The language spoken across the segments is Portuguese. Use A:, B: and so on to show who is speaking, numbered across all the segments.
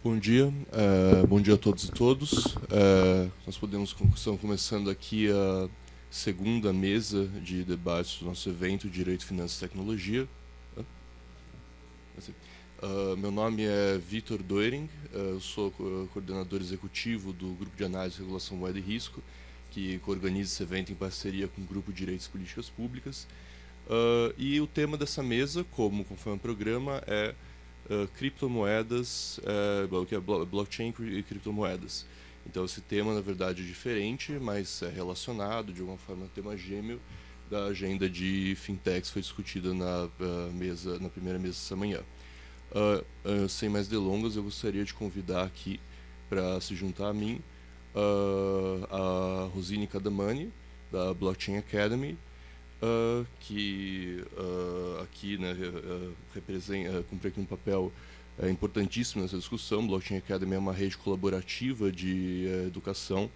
A: Bom dia a todos e todos. Estamos começando aqui a segunda mesa de debates do nosso evento Direito, Finanças e Tecnologia. Meu nome é Vitor Doering, eu sou coordenador executivo do Grupo de Análise, Regulação, Moeda e Risco, que organiza esse evento em parceria com o Grupo de Direitos e Políticas Públicas. E o tema dessa mesa, conforme o programa, é criptomoedas, que é blockchain e criptomoedas. Então esse tema, na verdade, é diferente, mas é relacionado, de alguma forma, ao tema gêmeo da agenda de fintechs que foi discutida na primeira mesa dessa manhã. Sem mais delongas, eu gostaria de convidar aqui para se juntar a mim a Rosine Cadamani, da Blockchain Academy, que aqui, né, cumpre aqui um papel importantíssimo nessa discussão. Blockchain Academy é uma rede colaborativa de educação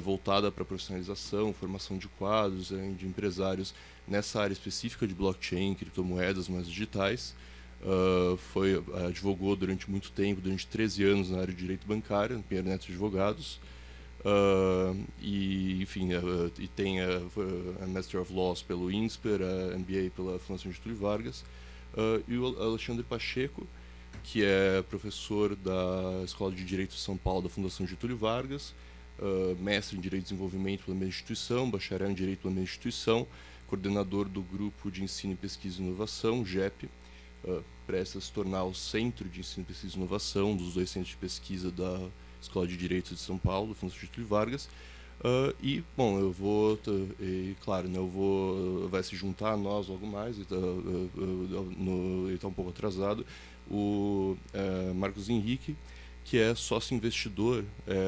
A: voltada para profissionalização, formação de quadros, de empresários nessa área específica de blockchain, criptomoedas mais digitais. Advogou durante muito tempo, durante 13 anos na área de direito bancário, no Pinheiro Neto Advogados. E tem a Master of Laws pelo INSPER, a MBA pela Fundação Getúlio Vargas, e o Alexandre Pacheco, que é professor da Escola de Direito de São Paulo da Fundação Getúlio Vargas, mestre em Direito e Desenvolvimento pela mesma instituição, bacharel em Direito pela mesma instituição, coordenador do Grupo de Ensino, Pesquisa e Inovação, GEP, presta a se tornar o Centro de Ensino, Pesquisa e Inovação, dos dois centros de pesquisa da Escola de Direito de São Paulo, Fundação Getúlio Vargas. Vai se juntar a nós logo mais, ele está um pouco atrasado, o Marcos Henrique, que é sócio investidor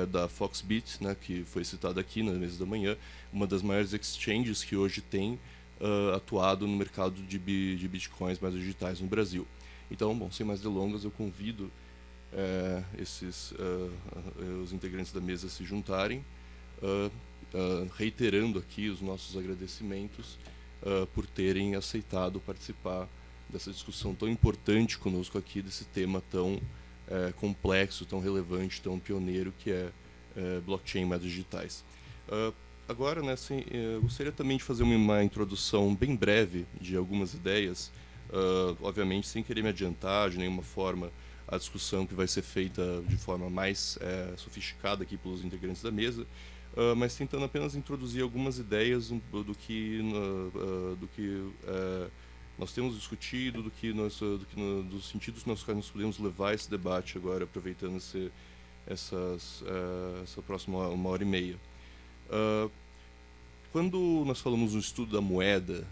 A: da Foxbit, né, que foi citado aqui na mesa da manhã, uma das maiores exchanges que hoje tem atuado no mercado de bitcoins mais digitais no Brasil. Então, sem mais delongas, eu convido os integrantes da mesa se juntarem, reiterando aqui os nossos agradecimentos por terem aceitado participar dessa discussão tão importante conosco aqui, desse tema tão complexo, tão relevante, tão pioneiro, que é blockchain mais digitais. Agora, né, eu gostaria também de fazer uma introdução bem breve de algumas ideias, obviamente sem querer me adiantar de nenhuma forma a discussão que vai ser feita de forma mais sofisticada aqui pelos integrantes da mesa, mas tentando apenas introduzir algumas ideias do que nós temos discutido, dos sentidos nos quais nós podemos levar esse debate agora, aproveitando essa próxima 1h30. Quando nós falamos no estudo da moeda,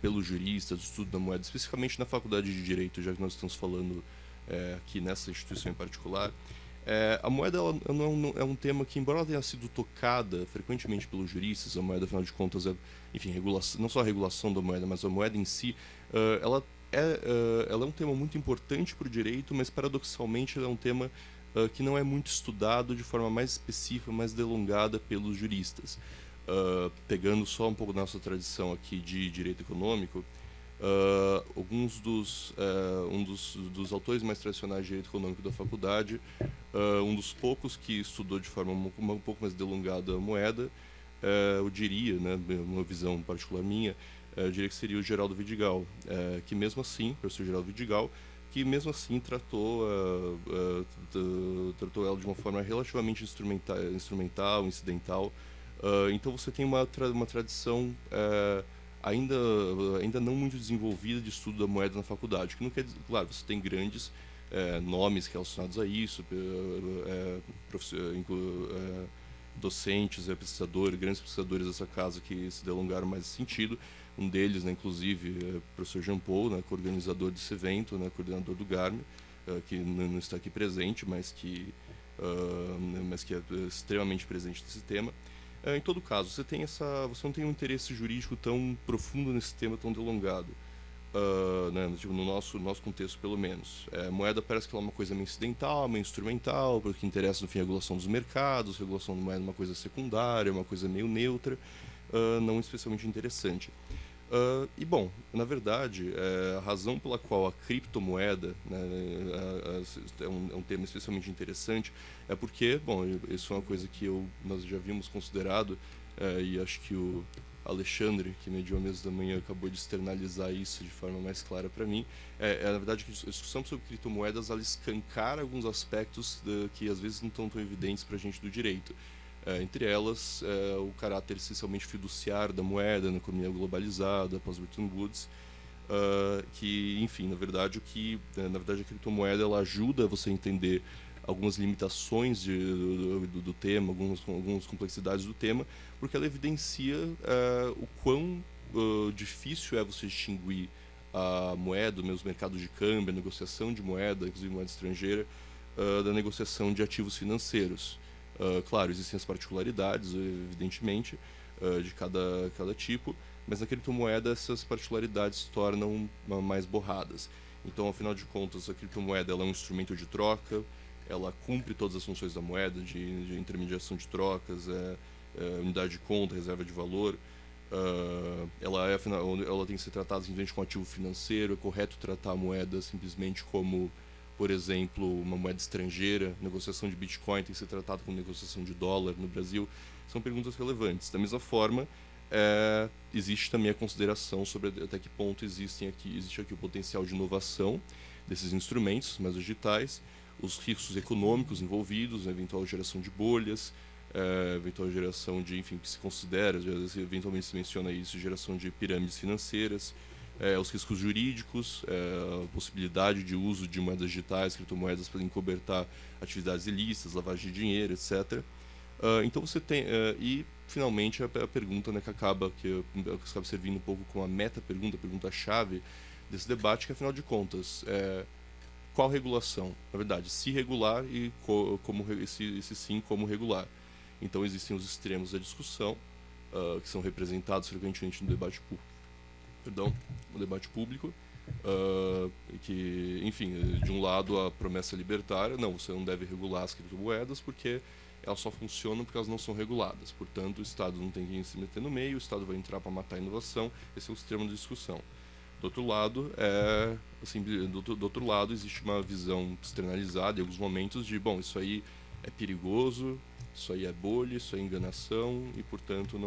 A: pelos juristas, do estudo da moeda, especificamente na Faculdade de Direito, já que nós estamos falando aqui nessa instituição em particular, a moeda é um tema que, embora ela tenha sido tocada frequentemente pelos juristas, a moeda, afinal de contas, não só a regulação da moeda, mas a moeda em si, ela é um tema muito importante para o direito, mas, paradoxalmente, ela é um tema que não é muito estudado de forma mais específica, mais delongada pelos juristas. Pegando só um pouco da nossa tradição aqui de direito econômico, um dos autores mais tradicionais de direito econômico da faculdade, um dos poucos que estudou de forma um pouco mais delongada a moeda, eu diria, né, uma visão particular minha, eu diria que seria o Geraldo Vidigal, que mesmo assim, professor Geraldo Vidigal, que mesmo assim tratou ela de uma forma relativamente instrumental, incidental. Então você tem uma tradição ainda não muito desenvolvida de estudo da moeda na faculdade, que não quer dizer, claro, você tem grandes nomes relacionados a isso, docentes, grandes pesquisadores dessa casa que se delongaram mais nesse sentido. Um deles, né, inclusive, é o professor Jean Paul, né, coorganizador desse evento, né, coordenador do GARME, que não está aqui presente, mas que é extremamente presente nesse tema. Em todo caso, você não tem um interesse jurídico tão profundo nesse tema, tão delongado, né, tipo, no nosso contexto, pelo menos. A moeda parece que ela é uma coisa meio incidental, meio instrumental, porque interessa, no fim, a regulação dos mercados, a regulação da moeda é uma coisa secundária, uma coisa meio neutra, não especialmente interessante. E bom, na verdade, a razão pela qual a criptomoeda, né, é um tema especialmente interessante, é porque, bom, isso é uma coisa que nós já havíamos considerado, e acho que o Alexandre, que mediou a mesa da manhã, acabou de externalizar isso de forma mais clara para mim, na verdade que a discussão sobre criptomoedas ela escancara alguns aspectos que às vezes não estão tão evidentes para a gente do direito. Entre elas, o caráter essencialmente fiduciário da moeda na economia globalizada, pós-Bretton Woods, que, enfim, na verdade a criptomoeda ela ajuda você a entender algumas limitações do tema, algumas complexidades do tema, porque ela evidencia o quão difícil é você distinguir a moeda, os mercados de câmbio, a negociação de moeda, inclusive moeda estrangeira, da negociação de ativos financeiros. Claro, existem as particularidades, evidentemente, de cada tipo, mas na criptomoeda essas particularidades se tornam mais borradas. Então, afinal de contas, a criptomoeda ela é um instrumento de troca, ela cumpre todas as funções da moeda, de intermediação de trocas, unidade de conta, reserva de valor. Ela tem que ser tratada simplesmente como ativo financeiro. É correto tratar a moeda simplesmente como, por exemplo, uma moeda estrangeira? Negociação de Bitcoin tem que ser tratada como negociação de dólar no Brasil? São perguntas relevantes. Da mesma forma, existe também a consideração sobre até que ponto existe aqui o potencial de inovação desses instrumentos mais digitais, os riscos econômicos envolvidos, a eventual geração de bolhas, eventual geração de, enfim, que se considera, eventualmente se menciona isso, geração de pirâmides financeiras, os riscos jurídicos, a possibilidade de uso de moedas digitais, criptomoedas para encobertar atividades ilícitas, lavagem de dinheiro, etc. Então você tem e finalmente a pergunta, né, que acaba servindo um pouco como a meta-pergunta, a pergunta-chave desse debate, que afinal de contas qual regulação? Na verdade, se regular e se sim, como regular. Então existem os extremos da discussão, que são representados frequentemente no debate público, que, enfim, de um lado a promessa libertária, não, você não deve regular as criptomoedas porque elas só funcionam porque elas não são reguladas. Portanto, o Estado não tem que se meter no meio, o Estado vai entrar para matar a inovação. Esse é o extremo da discussão. Do outro lado, existe uma visão externalizada em alguns momentos de, bom, isso aí é perigoso, isso aí é bolha, isso é enganação e, portanto,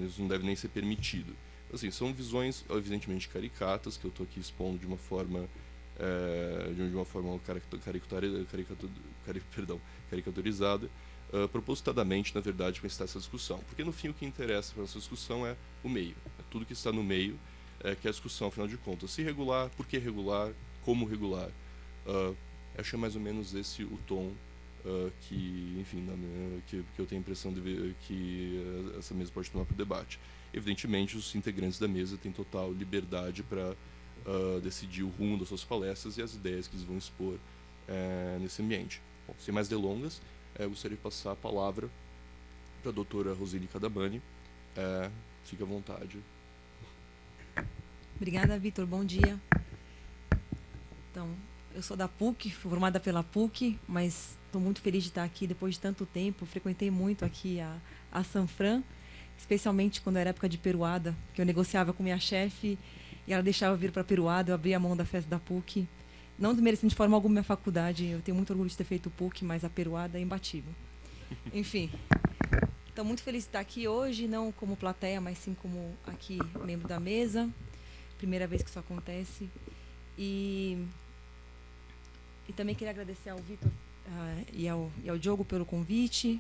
A: isso não deve nem ser permitido. Assim, são visões, evidentemente, caricatas, que eu estou aqui expondo de uma forma caricaturizada, propositadamente, na verdade, para incitar essa discussão. Porque, no fim, o que interessa para essa discussão é o meio. Tudo que está no meio, que é a discussão, afinal de contas. Se regular, por que regular, como regular. Acho mais ou menos esse o tom que, enfim, que eu tenho a impressão que essa mesa pode tomar para o debate. Evidentemente, os integrantes da mesa têm total liberdade para decidir o rumo das suas palestras e as ideias que eles vão expor nesse ambiente. Bom, sem mais delongas, eu gostaria de passar a palavra para a doutora Roseli Cadamani. Fique à vontade.
B: Obrigada, Vitor. Bom dia. Então, eu sou da PUC, fui formada pela PUC, mas estou muito feliz de estar aqui depois de tanto tempo. Frequentei muito aqui a Sanfran, especialmente quando era época de peruada, que eu negociava com minha chefe e ela deixava eu vir para a peruada, eu abria a mão da festa da PUC. Não desmerecendo de forma alguma minha faculdade, eu tenho muito orgulho de ter feito PUC, mas a peruada é imbatível. Enfim, estou muito feliz de estar aqui hoje, não como plateia, mas sim como aqui membro da mesa. Primeira vez que isso acontece. E também queria agradecer ao Vitor e ao Diogo pelo convite.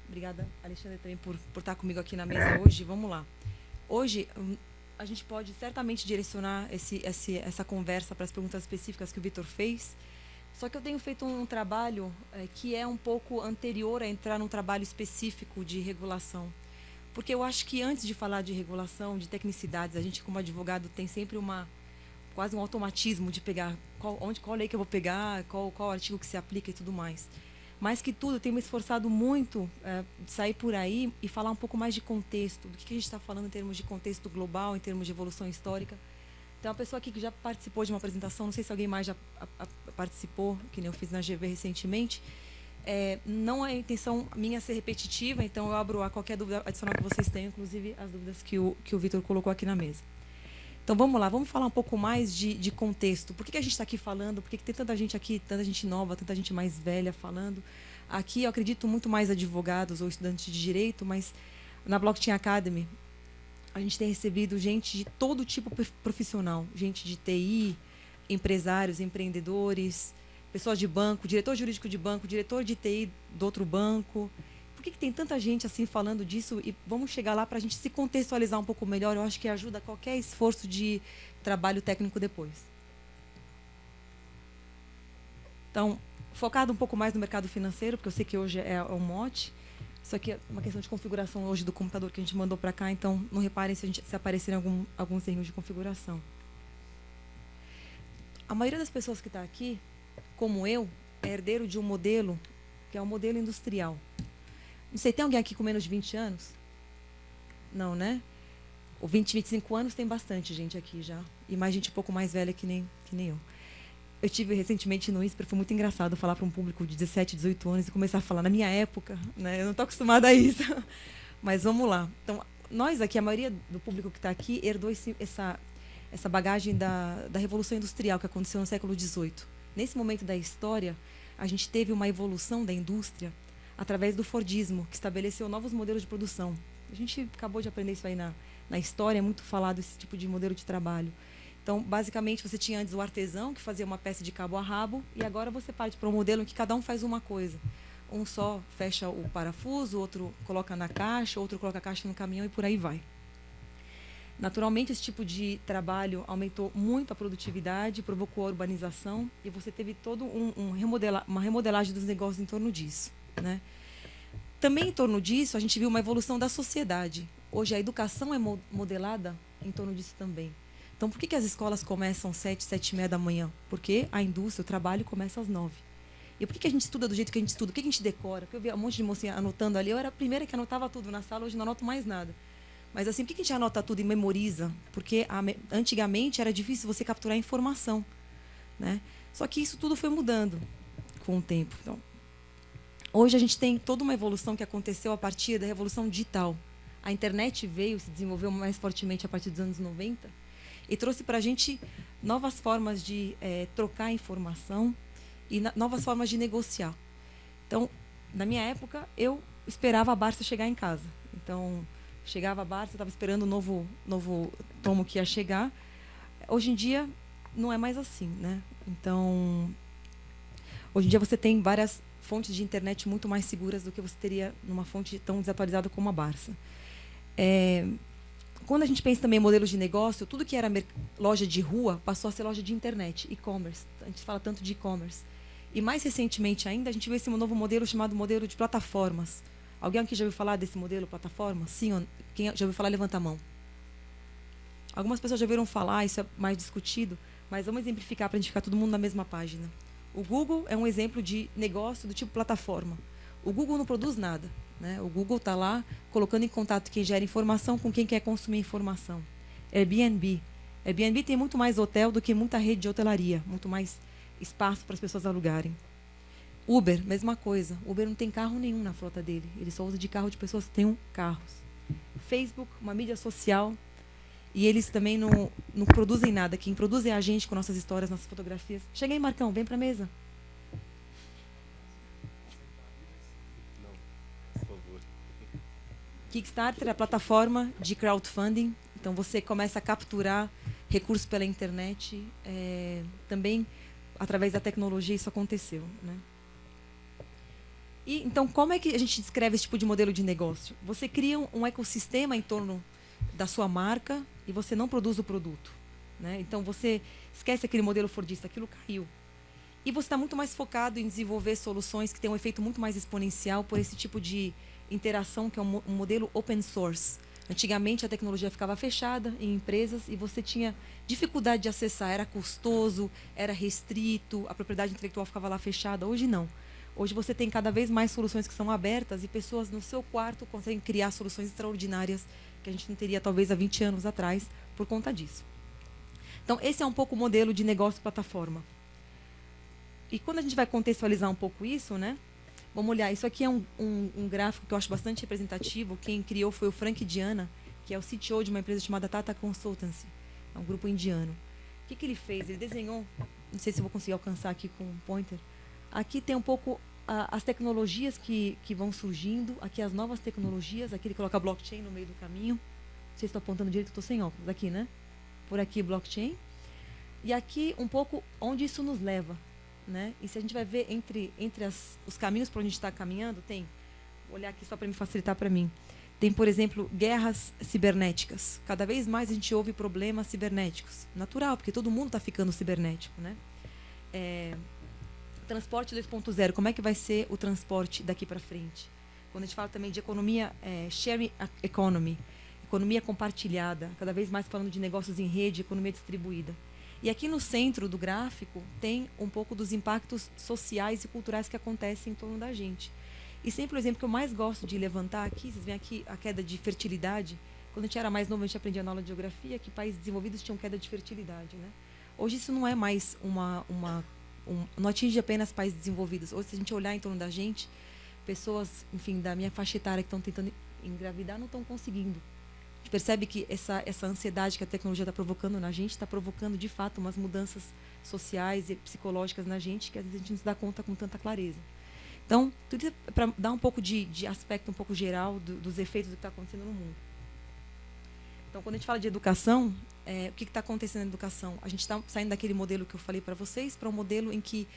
B: Obrigada, Alexandre, também por estar comigo aqui na mesa hoje. Vamos lá. Hoje, a gente pode certamente direcionar essa conversa para as perguntas específicas que o Vitor fez. Só que eu tenho feito um trabalho que é um pouco anterior a entrar num trabalho específico de regulação. Porque eu acho que antes de falar de regulação, de tecnicidades, a gente como advogado tem sempre quase um automatismo de pegar qual lei que eu vou pegar, qual artigo que se aplica e tudo mais. Mais que tudo, eu tenho me esforçado muito de sair por aí e falar um pouco mais de contexto, do que a gente está falando em termos de contexto global, em termos de evolução histórica. Então, uma pessoa aqui que já participou de uma apresentação, não sei se alguém mais já participou, que nem eu fiz na GV recentemente, Não é a intenção minha ser repetitiva, então eu abro a qualquer dúvida adicional que vocês tenham, inclusive as dúvidas que o Vitor colocou aqui na mesa. Então, vamos lá, vamos falar um pouco mais de contexto. Por que a gente está aqui falando? Por que tem tanta gente aqui, tanta gente nova, tanta gente mais velha falando? Aqui, eu acredito muito mais advogados ou estudantes de direito, mas na Blockchain Academy, a gente tem recebido gente de todo tipo profissional. Gente de TI, empresários, empreendedores, pessoas de banco, diretor jurídico de banco, diretor de TI do outro banco. Por que tem tanta gente assim falando disso? E vamos chegar lá para a gente se contextualizar um pouco melhor. Eu acho que ajuda qualquer esforço de trabalho técnico depois. Então, focado um pouco mais no mercado financeiro, porque eu sei que hoje é um mote. Isso aqui é uma questão de configuração hoje do computador que a gente mandou para cá, então não reparem se aparecerem alguns erros de configuração. A maioria das pessoas que está aqui, como eu, é herdeiro de um modelo que é um modelo industrial. Não sei, tem alguém aqui com menos de 20 anos? Não, né? O 20, 25 anos tem bastante gente aqui já. E mais gente um pouco mais velha que nem eu. Eu tive recentemente no INSPER, foi muito engraçado falar para um público de 17, 18 anos e começar a falar na minha época, né? Eu não estou acostumada a isso. Mas vamos lá. Então, nós aqui, a maioria do público que está aqui, herdou essa bagagem da Revolução Industrial que aconteceu no século XVIII. Nesse momento da história, a gente teve uma evolução da indústria através do Fordismo, que estabeleceu novos modelos de produção. A gente acabou de aprender isso aí na história, é muito falado esse tipo de modelo de trabalho. Então, basicamente, você tinha antes o artesão, que fazia uma peça de cabo a rabo, e agora você parte para um modelo em que cada um faz uma coisa. Um só fecha o parafuso, outro coloca na caixa, outro coloca a caixa no caminhão e por aí vai. Naturalmente, esse tipo de trabalho aumentou muito a produtividade, provocou a urbanização, e você teve todo uma remodelagem dos negócios em torno disso, né? Também em torno disso, a gente viu uma evolução da sociedade. Hoje, a educação é modelada em torno disso também. Então, por que as escolas começam às 7, 7h30 da manhã? Porque a indústria, o trabalho começa às 9. E por que a gente estuda do jeito que a gente estuda? Por que a gente decora? Porque eu vi um monte de mocinha anotando ali. Eu era a primeira que anotava tudo na sala, hoje não anoto mais nada. Mas assim, por que a gente anota tudo e memoriza? Porque antigamente era difícil você capturar informação, né? Só que isso tudo foi mudando com o tempo. Então, hoje a gente tem toda uma evolução que aconteceu a partir da revolução digital. A internet se desenvolveu mais fortemente a partir dos anos 90 e trouxe para a gente novas formas de trocar informação e novas formas de negociar. Então, na minha época, eu esperava a Barça chegar em casa. Então, chegava a Barça, eu estava esperando o novo tomo que ia chegar. Hoje em dia, não é mais assim, né? Então, hoje em dia você tem várias fontes de internet muito mais seguras do que você teria numa fonte tão desatualizada como a Barça. Quando a gente pensa também em modelos de negócio, tudo que era loja de rua passou a ser loja de internet, e-commerce. A gente fala tanto de e-commerce. E mais recentemente ainda, a gente vê esse novo modelo chamado modelo de plataformas. Alguém aqui já ouviu falar desse modelo plataforma? Sim, quem já ouviu falar, levanta a mão. Algumas pessoas já ouviram falar, isso é mais discutido, mas vamos exemplificar para a gente ficar todo mundo na mesma página. O Google é um exemplo de negócio do tipo plataforma. O Google não produz nada, né? O Google está lá colocando em contato quem gera informação com quem quer consumir informação. Airbnb. Airbnb tem muito mais hotel do que muita rede de hotelaria, muito mais espaço para as pessoas alugarem. Uber, mesma coisa. Uber não tem carro nenhum na frota dele. Ele só usa de carro de pessoas que têm carros. Facebook, uma mídia social. E eles também não produzem nada. Quem produz é a gente com nossas histórias, nossas fotografias. Chega aí, Marcão, vem para a mesa.
A: Não, por favor.
B: Kickstarter é a plataforma de crowdfunding. Então, você começa a capturar recursos pela internet. Também, através da tecnologia, isso aconteceu, né? E, então, como é que a gente descreve esse tipo de modelo de negócio? Você cria um ecossistema em torno da sua marca e você não produz o produto, né? Então, você esquece aquele modelo fordista, aquilo caiu. E você está muito mais focado em desenvolver soluções que têm um efeito muito mais exponencial por esse tipo de interação, que é um modelo open source. Antigamente, a tecnologia ficava fechada em empresas e você tinha dificuldade de acessar. Era custoso, era restrito, a propriedade intelectual ficava lá fechada. Hoje, não. Hoje você tem cada vez mais soluções que são abertas e pessoas no seu quarto conseguem criar soluções extraordinárias que a gente não teria talvez há 20 anos atrás por conta disso. Então, esse é um pouco o modelo de negócio plataforma. E quando a gente vai contextualizar um pouco isso, né, Vamos olhar, isso aqui é um gráfico que eu acho bastante representativo. Quem criou foi o Frank Diana, que é o CTO de uma empresa chamada Tata Consultancy. É um grupo indiano. O que ele fez? Ele desenhou, não sei se eu vou conseguir alcançar aqui com um pointer. Aqui tem um pouco as tecnologias que vão surgindo, aqui as novas tecnologias, aqui ele coloca blockchain no meio do caminho. Não sei se estou apontando direito, estou sem óculos. Aqui, né? Por aqui, blockchain. E aqui, um pouco, onde isso nos leva. Né? E se a gente vai ver entre os caminhos para onde a gente está caminhando, tem, vou olhar aqui só para me facilitar para mim, tem, por exemplo, guerras cibernéticas. Cada vez mais a gente ouve problemas cibernéticos. Natural, porque todo mundo está ficando cibernético. Né? Transporte 2.0, como é que vai ser o transporte daqui para frente? Quando a gente fala também de economia, sharing economy, economia compartilhada, cada vez mais falando de negócios em rede, economia distribuída. E aqui no centro do gráfico tem um pouco dos impactos sociais e culturais que acontecem em torno da gente. E sempre o exemplo que eu mais gosto de levantar aqui, vocês veem aqui a queda de fertilidade. Quando a gente era mais novo, a gente aprendia na aula de geografia que países desenvolvidos tinham queda de fertilidade. Né? Hoje isso não é mais não atinge apenas países desenvolvidos. Hoje, se a gente olhar em torno da gente, pessoas, enfim, da minha faixa etária que estão tentando engravidar não estão conseguindo. A gente percebe que essa ansiedade que a tecnologia está provocando na gente está provocando, de fato, umas mudanças sociais e psicológicas na gente que às vezes a gente não se dá conta com tanta clareza. Então, tudo isso é para dar um pouco de aspecto um pouco geral dos efeitos do que está acontecendo no mundo. Então, quando a gente fala de educação, o que está acontecendo na educação? A gente está saindo daquele modelo que eu falei para vocês para um modelo em que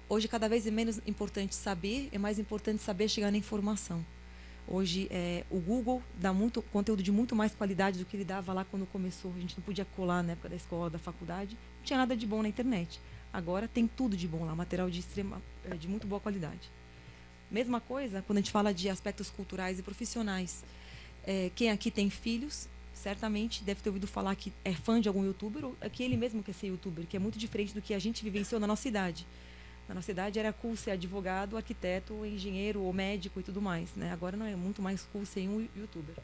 B: hoje cada vez é menos importante saber, é mais importante saber chegar na informação. Hoje, o Google dá conteúdo de muito mais qualidade do que ele dava lá quando começou. A gente não podia colar na época da escola, da faculdade. Não tinha nada de bom na internet. Agora tem tudo de bom lá, material de muito boa qualidade. Mesma coisa quando a gente fala de aspectos culturais e profissionais. Quem aqui tem filhos, certamente deve ter ouvido falar que é fã de algum youtuber, ou que ele mesmo quer ser youtuber, que é muito diferente do que a gente vivenciou na nossa idade. Na nossa idade era cool ser advogado, arquiteto, engenheiro ou médico e tudo mais. Né? Agora não é muito mais cool ser um youtuber.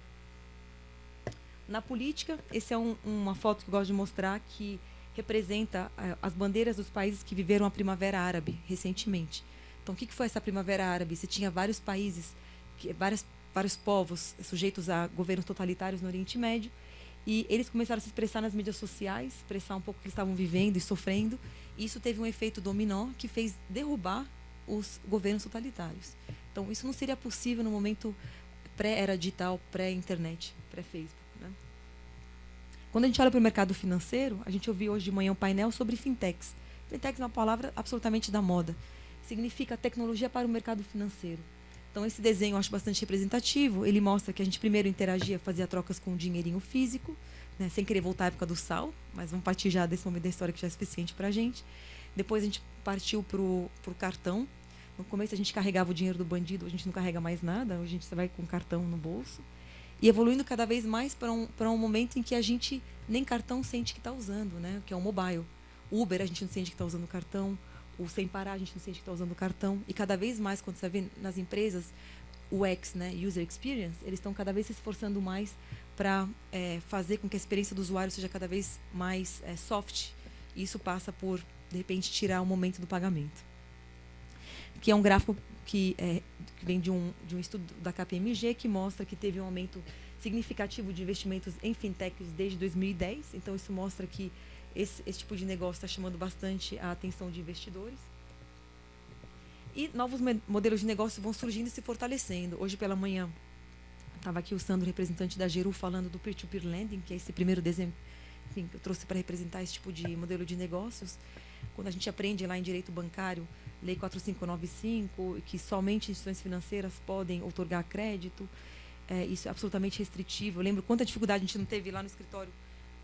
B: Na política, essa é uma foto que eu gosto de mostrar que representa as bandeiras dos países que viveram a Primavera Árabe recentemente. Então, o que foi essa Primavera Árabe? Você tinha vários países, vários povos sujeitos a governos totalitários no Oriente Médio, e eles começaram a se expressar nas mídias sociais, expressar um pouco o que eles estavam vivendo e sofrendo. E isso teve um efeito dominó que fez derrubar os governos totalitários. Então, isso não seria possível no momento pré-era digital, pré-internet, pré-Facebook. Né? Quando a gente olha para o mercado financeiro, a gente ouviu hoje de manhã um painel sobre fintechs. Fintechs é uma palavra absolutamente da moda. Significa tecnologia para o mercado financeiro. Então, esse desenho eu acho bastante representativo. Ele mostra que a gente primeiro interagia, fazia trocas com dinheirinho físico, né, sem querer voltar à época do sal, mas vamos partir já desse momento da história que já é suficiente para a gente. Depois a gente partiu para o cartão. No começo a gente carregava o dinheiro do bandido, a gente não carrega mais nada, hoje a gente vai com o cartão no bolso. E evoluindo cada vez mais para um momento em que a gente nem cartão sente que está usando, né, que é o mobile. Uber a gente não sente que está usando o cartão. O sem parar, a gente não sente que está usando o cartão. E cada vez mais, quando você vê nas empresas, o UX, né, User Experience, eles estão cada vez se esforçando mais para fazer com que a experiência do usuário seja cada vez mais soft. E isso passa por, de repente, tirar o momento do pagamento. Que é um gráfico que vem de um estudo da KPMG, que mostra que teve um aumento significativo de investimentos em fintechs desde 2010. Então, isso mostra que esse tipo de negócio está chamando bastante a atenção de investidores. E novos modelos de negócio vão surgindo e se fortalecendo. Hoje pela manhã, estava aqui o Sandro, representante da Geru, falando do peer-to-peer lending, que é esse primeiro desenho, enfim, que eu trouxe para representar esse tipo de modelo de negócios. Quando a gente aprende lá em direito bancário, Lei 4595, que somente instituições financeiras podem outorgar crédito, isso é absolutamente restritivo. Eu lembro quanta dificuldade a gente não teve lá no escritório.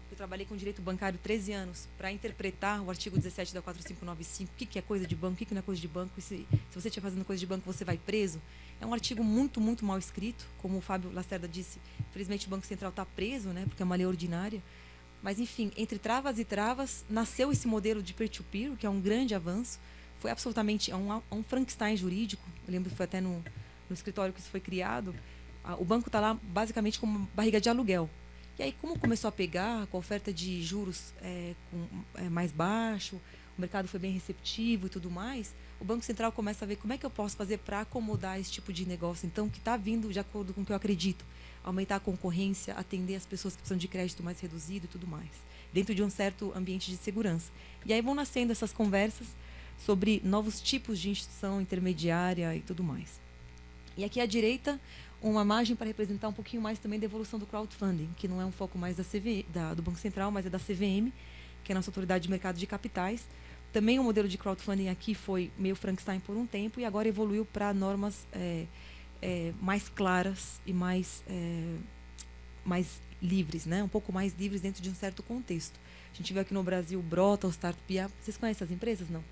B: Eu trabalhei com direito bancário 13 anos para interpretar o artigo 17 da 4595, o que é coisa de banco, o que não é coisa de banco, e se você estiver fazendo coisa de banco, você vai preso. É um artigo muito, muito mal escrito, como o Fábio Lacerda disse, infelizmente o Banco Central está preso, né, porque é uma lei ordinária. Mas, enfim, entre travas e travas, nasceu esse modelo de peer-to-peer, que é um grande avanço. Foi absolutamente um Frankenstein jurídico. Eu lembro que foi até no escritório que isso foi criado. O banco está lá basicamente como uma barriga de aluguel. E aí, como começou a pegar com a oferta de juros mais baixo, o mercado foi bem receptivo e tudo mais, o Banco Central começa a ver como é que eu posso fazer para acomodar esse tipo de negócio, então, que está vindo de acordo com o que eu acredito, aumentar a concorrência, atender as pessoas que precisam de crédito mais reduzido e tudo mais, dentro de um certo ambiente de segurança. E aí vão nascendo essas conversas sobre novos tipos de instituição intermediária e tudo mais. E aqui à direita, uma imagem para representar um pouquinho mais também da evolução do crowdfunding, que não é um foco mais do Banco Central, mas é da CVM, que é a nossa autoridade de mercado de capitais. Também o modelo de crowdfunding aqui foi meio Frankenstein por um tempo e agora evoluiu para normas mais claras e mais livres, né? Um pouco mais livres dentro de um certo contexto. A gente viu aqui no Brasil Brota, o Startup. Vocês conhecem as empresas? Não?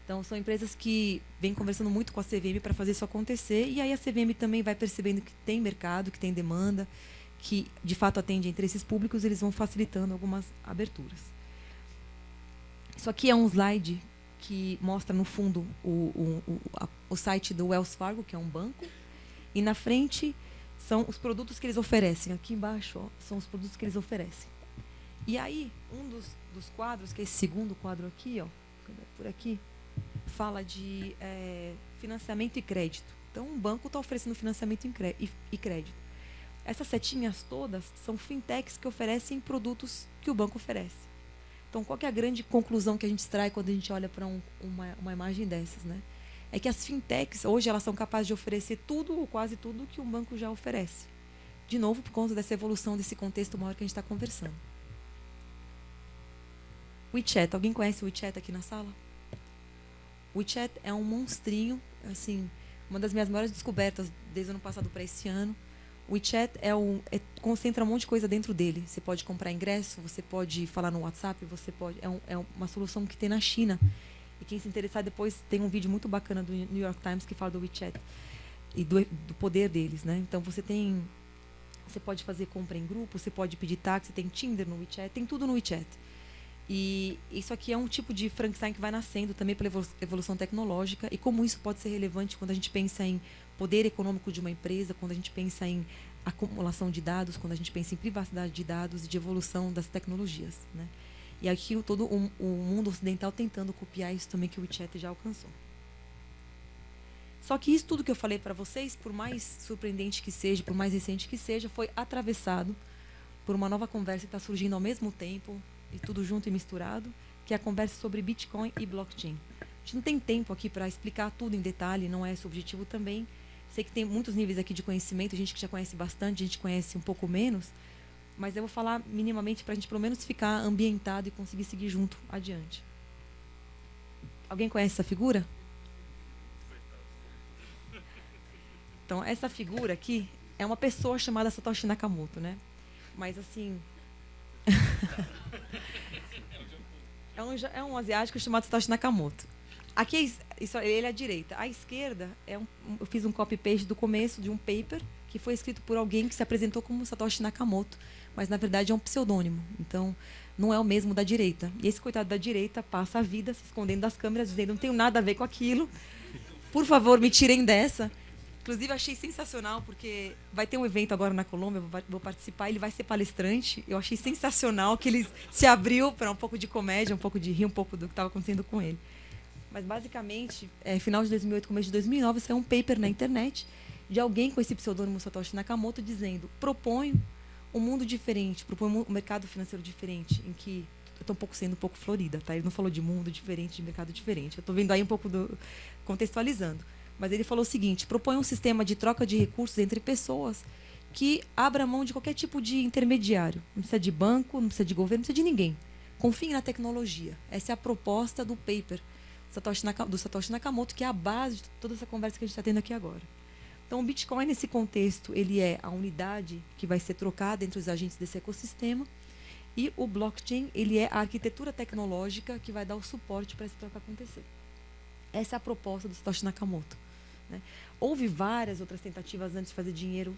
B: Então, são empresas que vêm conversando muito com a CVM para fazer isso acontecer. E aí a CVM também vai percebendo que tem mercado, que tem demanda, que de fato atende a interesses públicos, eles vão facilitando algumas aberturas. Isso aqui é um slide que mostra, no fundo, o site do Wells Fargo, que é um banco. E na frente são os produtos que eles oferecem. Aqui embaixo, ó, são os produtos que eles oferecem. E aí, um dos quadros, que é esse segundo quadro aqui, ó, por aqui, fala de financiamento e crédito. Então, um banco está oferecendo financiamento e crédito. Essas setinhas todas são fintechs que oferecem produtos que o banco oferece. Então, qual que é a grande conclusão que a gente extrai quando a gente olha para uma imagem dessas, né? É que as fintechs, hoje, elas são capazes de oferecer tudo ou quase tudo que um banco já oferece. De novo, por conta dessa evolução desse contexto maior que a gente está conversando. WeChat. Alguém conhece o WeChat aqui na sala? O WeChat é um monstrinho, assim, uma das minhas maiores descobertas desde o ano passado para esse ano. O WeChat concentra um monte de coisa dentro dele. Você pode comprar ingresso, você pode falar no WhatsApp, você pode. É uma solução que tem na China. E quem se interessar depois tem um vídeo muito bacana do New York Times que fala do WeChat e do poder deles, né? Então você pode fazer compra em grupo, você pode pedir táxi, tem Tinder no WeChat, tem tudo no WeChat. E isso aqui é um tipo de Frankenstein que vai nascendo também pela evolução tecnológica e como isso pode ser relevante quando a gente pensa em poder econômico de uma empresa, quando a gente pensa em acumulação de dados, quando a gente pensa em privacidade de dados e de evolução das tecnologias, né? E aqui todo o mundo ocidental tentando copiar isso também que o WeChat já alcançou. Só que isso tudo que eu falei para vocês, por mais surpreendente que seja, por mais recente que seja, foi atravessado por uma nova conversa que está surgindo ao mesmo tempo, e tudo junto e misturado, que é a conversa sobre Bitcoin e blockchain. A gente não tem tempo aqui para explicar tudo em detalhe, não é esse o objetivo também. Sei que tem muitos níveis aqui de conhecimento, gente que já conhece bastante, gente que conhece um pouco menos, mas eu vou falar minimamente para a gente pelo menos ficar ambientado e conseguir seguir junto adiante. Alguém conhece essa figura? Então, essa figura aqui é uma pessoa chamada Satoshi Nakamoto, né? Mas, assim... é um asiático chamado Satoshi Nakamoto. Aqui, ele é à direita. À esquerda, eu fiz um copy-paste do começo de um paper que foi escrito por alguém que se apresentou como Satoshi Nakamoto, mas, na verdade, é um pseudônimo. Então, não é o mesmo da direita. E esse coitado da direita passa a vida se escondendo das câmeras, dizendo, não tenho nada a ver com aquilo. Por favor, me tirem dessa. Inclusive, achei sensacional, porque vai ter um evento agora na Colômbia, vou participar, ele vai ser palestrante. Eu achei sensacional que ele se abriu para um pouco de comédia, um pouco de rir, um pouco do que estava acontecendo com ele. Mas, basicamente, final de 2008, começo de 2009, saiu um paper na internet de alguém com esse pseudônimo Satoshi Nakamoto dizendo, proponho um mundo diferente, proponho um mercado financeiro diferente, em que eu estou sendo um pouco florida, tá? Ele não falou de mundo diferente, de mercado diferente. Eu estou vendo aí um pouco contextualizando. Mas ele falou o seguinte, propõe um sistema de troca de recursos entre pessoas que abra mão de qualquer tipo de intermediário. Não precisa de banco, não precisa de governo, não precisa de ninguém. Confie na tecnologia. Essa é a proposta do paper do Satoshi Nakamoto, que é a base de toda essa conversa que a gente está tendo aqui agora. Então, o Bitcoin, nesse contexto, ele é a unidade que vai ser trocada entre os agentes desse ecossistema. E o blockchain, ele é a arquitetura tecnológica que vai dar o suporte para essa troca acontecer. Essa é a proposta do Satoshi Nakamoto. Né? Houve várias outras tentativas antes de fazer dinheiro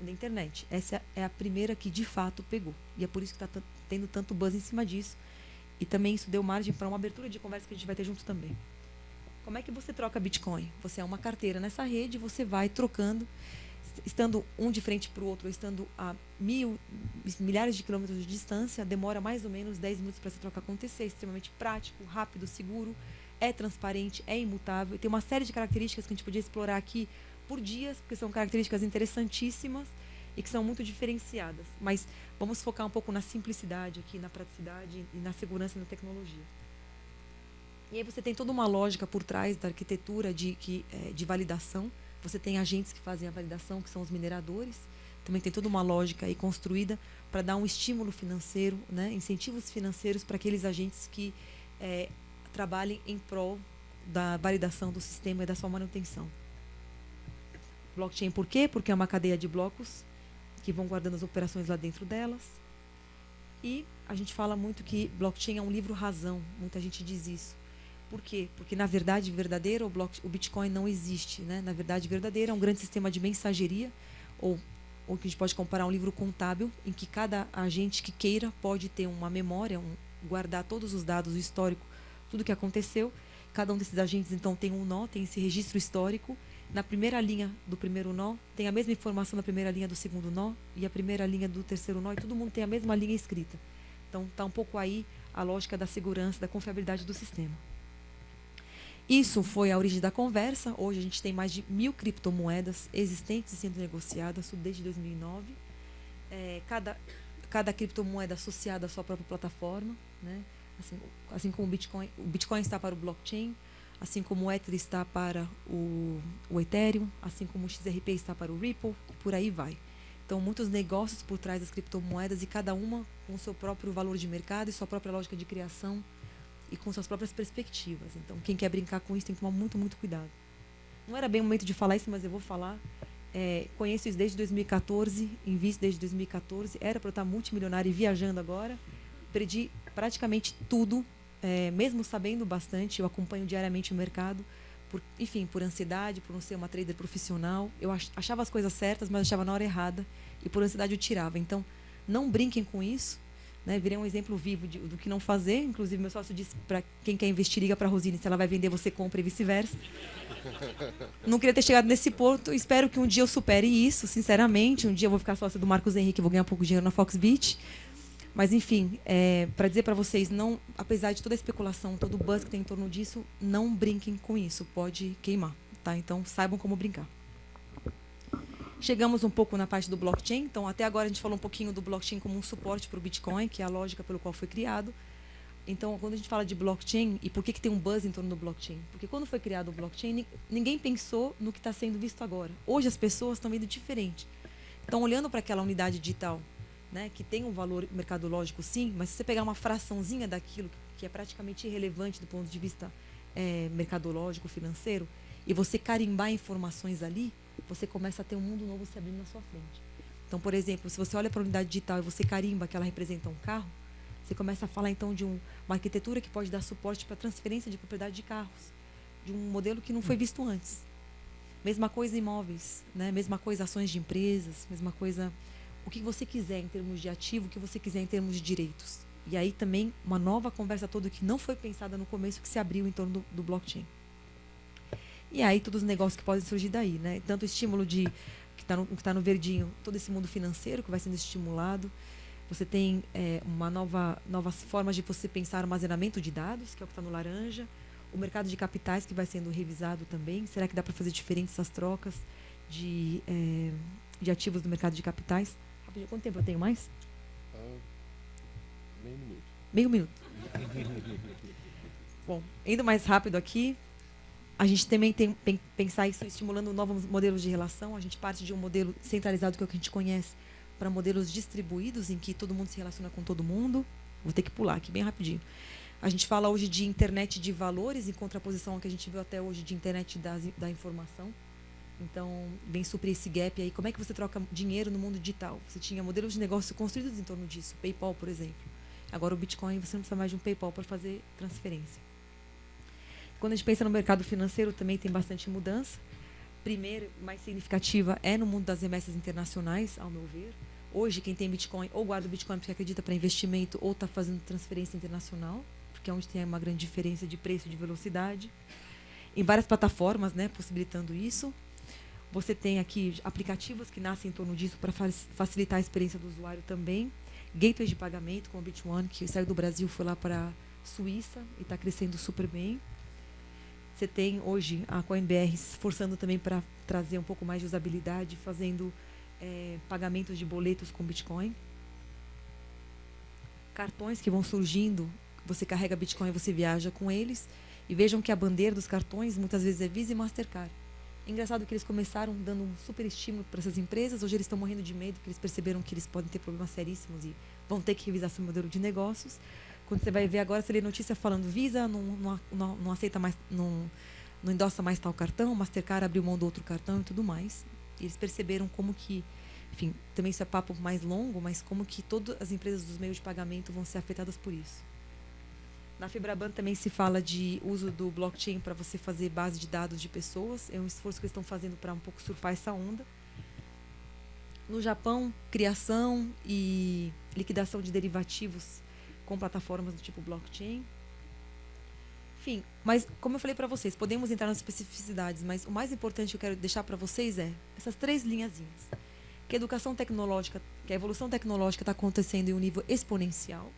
B: na internet. Essa é a primeira que, de fato, pegou. E é por isso que está tendo tanto buzz em cima disso. E também isso deu margem para uma abertura de conversa que a gente vai ter junto também. Como é que você troca Bitcoin? Você é uma carteira nessa rede, você vai trocando. estando um de frente para o outro, estando a milhares de quilômetros de distância, demora mais ou menos 10 minutos para essa troca acontecer. É extremamente prático, rápido, seguro, é transparente, é imutável. E tem uma série de características que a gente podia explorar aqui por dias, porque são características interessantíssimas e que são muito diferenciadas. Mas vamos focar um pouco na simplicidade aqui, na praticidade e na segurança e na tecnologia. E aí você tem toda uma lógica por trás da arquitetura de validação. Você tem agentes que fazem a validação, que são os mineradores. Também tem toda uma lógica aí construída para dar um estímulo financeiro, né, incentivos financeiros para aqueles agentes que trabalhem em prol da validação do sistema e da sua manutenção. Blockchain por quê? Porque é uma cadeia de blocos que vão guardando as operações lá dentro delas. E a gente fala muito que blockchain é um livro-razão. Muita gente diz isso. Por quê? Porque, na verdade verdadeira, o Bitcoin não existe. Né? Na verdade verdadeira, é um grande sistema de mensageria, ou que a gente pode comparar um livro contábil, em que cada agente que queira pode ter uma memória, guardar todos os dados, o histórico, tudo que aconteceu. Cada um desses agentes, então, tem um nó, tem esse registro histórico. Na primeira linha do primeiro nó, tem a mesma informação na primeira linha do segundo nó, e a primeira linha do terceiro nó, e todo mundo tem a mesma linha escrita. Então, está um pouco aí a lógica da segurança, da confiabilidade do sistema. Isso foi a origem da conversa. Hoje a gente tem mais de 1.000 criptomoedas existentes e sendo negociadas, tudo desde 2009. Cada criptomoeda associada à sua própria plataforma, né? Assim como o Bitcoin está para o blockchain, assim como o Ether está para o Ethereum, assim como o XRP está para o Ripple, e por aí vai. Então, muitos negócios por trás das criptomoedas, e cada uma com o seu próprio valor de mercado e sua própria lógica de criação e com suas próprias perspectivas. Então, quem quer brincar com isso tem que tomar muito, muito cuidado. Não era bem o momento de falar isso, mas eu vou falar. Conheço isso desde 2014, invisto desde 2014. Era para eu estar multimilionário e viajando agora. Perdi praticamente tudo, mesmo sabendo bastante. Eu acompanho diariamente o mercado, por ansiedade, por não ser uma trader profissional. Eu achava as coisas certas, mas achava na hora errada. E por ansiedade eu tirava. Então, não brinquem com isso. Né, virei um exemplo vivo do que não fazer. Inclusive, meu sócio disse para quem quer investir, liga para a Rosine. Se ela vai vender, você compra e vice-versa. Não queria ter chegado nesse ponto. Espero que um dia eu supere isso, sinceramente. Um dia eu vou ficar sócia do Marcos Henrique, vou ganhar um pouco de dinheiro na Foxbit. Mas, enfim, para dizer para vocês, não, apesar de toda a especulação, todo o buzz que tem em torno disso, não brinquem com isso. Pode queimar. Tá? Então, saibam como brincar. Chegamos um pouco na parte do blockchain. Então, até agora a gente falou um pouquinho do blockchain como um suporte para o Bitcoin, que é a lógica pelo qual foi criado. Então, quando a gente fala de blockchain, e por que tem um buzz em torno do blockchain? Porque quando foi criado o blockchain, ninguém pensou no que está sendo visto agora. Hoje as pessoas estão vendo diferente. Estão olhando para aquela unidade digital, né, que tem um valor mercadológico, sim, mas se você pegar uma fraçãozinha daquilo que é praticamente irrelevante do ponto de vista mercadológico, financeiro, e você carimbar informações ali, você começa a ter um mundo novo se abrindo na sua frente. Então, por exemplo, se você olha para a unidade digital e você carimba que ela representa um carro, você começa a falar, então, de uma arquitetura que pode dar suporte para transferência de propriedade de carros, de um modelo que não foi visto antes. Mesma coisa imóveis, né? Mesma coisa ações de empresas, mesma coisa o que você quiser em termos de ativo, o que você quiser em termos de direitos. E aí também uma nova conversa toda que não foi pensada no começo, que se abriu em torno do blockchain. E aí todos os negócios que podem surgir daí, né? Tanto o estímulo que está no verdinho, todo esse mundo financeiro que vai sendo estimulado. Você tem novas formas de você pensar armazenamento de dados, que é o que está no laranja. O mercado de capitais que vai sendo revisado também. Será que dá para fazer diferentes essas trocas de ativos do mercado de capitais? Quanto tempo eu tenho mais?
A: Meio minuto.
B: Meio minuto. Bom, indo mais rápido aqui. A gente também tem que pensar isso estimulando novos modelos de relação. A gente parte de um modelo centralizado, que é o que a gente conhece, para modelos distribuídos, em que todo mundo se relaciona com todo mundo. Vou ter que pular aqui bem rapidinho. A gente fala hoje de internet de valores, em contraposição ao que a gente viu até hoje de internet da informação. Então, vem suprir esse gap aí. Como é que você troca dinheiro no mundo digital? Você tinha modelos de negócio construídos em torno disso. PayPal, por exemplo. Agora, o Bitcoin, você não precisa mais de um PayPal para fazer transferência. Quando a gente pensa no mercado financeiro, também tem bastante mudança. Primeiro, mais significativa é no mundo das remessas internacionais, ao meu ver. Hoje, quem tem Bitcoin ou guarda o Bitcoin porque acredita para investimento ou está fazendo transferência internacional, porque é onde tem uma grande diferença de preço e de velocidade. Em várias plataformas, né, possibilitando isso. Você tem aqui aplicativos que nascem em torno disso para facilitar a experiência do usuário também. Gateways de pagamento, como o Bit1, que saiu do Brasil, foi lá para a Suíça e está crescendo super bem. Você tem hoje a CoinBR se esforçando também para trazer um pouco mais de usabilidade, fazendo pagamentos de boletos com Bitcoin. Cartões que vão surgindo, você carrega Bitcoin e você viaja com eles. E vejam que a bandeira dos cartões muitas vezes é Visa e Mastercard. É engraçado que eles começaram dando um super estímulo para essas empresas. Hoje eles estão morrendo de medo, porque eles perceberam que eles podem ter problemas seríssimos e vão ter que revisar seu modelo de negócios. Quando você vai ver agora, você lê notícia falando Visa não aceita mais, não endossa mais tal cartão, Mastercard abriu mão do outro cartão e tudo mais. E eles perceberam como que, enfim, também isso é papo mais longo, mas como que todas as empresas dos meios de pagamento vão ser afetadas por isso. Na Febraban também se fala de uso do blockchain para você fazer base de dados de pessoas. É um esforço que eles estão fazendo para um pouco surfar essa onda. No Japão, criação e liquidação de derivativos com plataformas do tipo blockchain. Enfim, mas como eu falei para vocês, podemos entrar nas especificidades, mas o mais importante que eu quero deixar para vocês é essas 3 linhazinhas. Que a educação tecnológica, que a evolução tecnológica está acontecendo em um nível exponencial,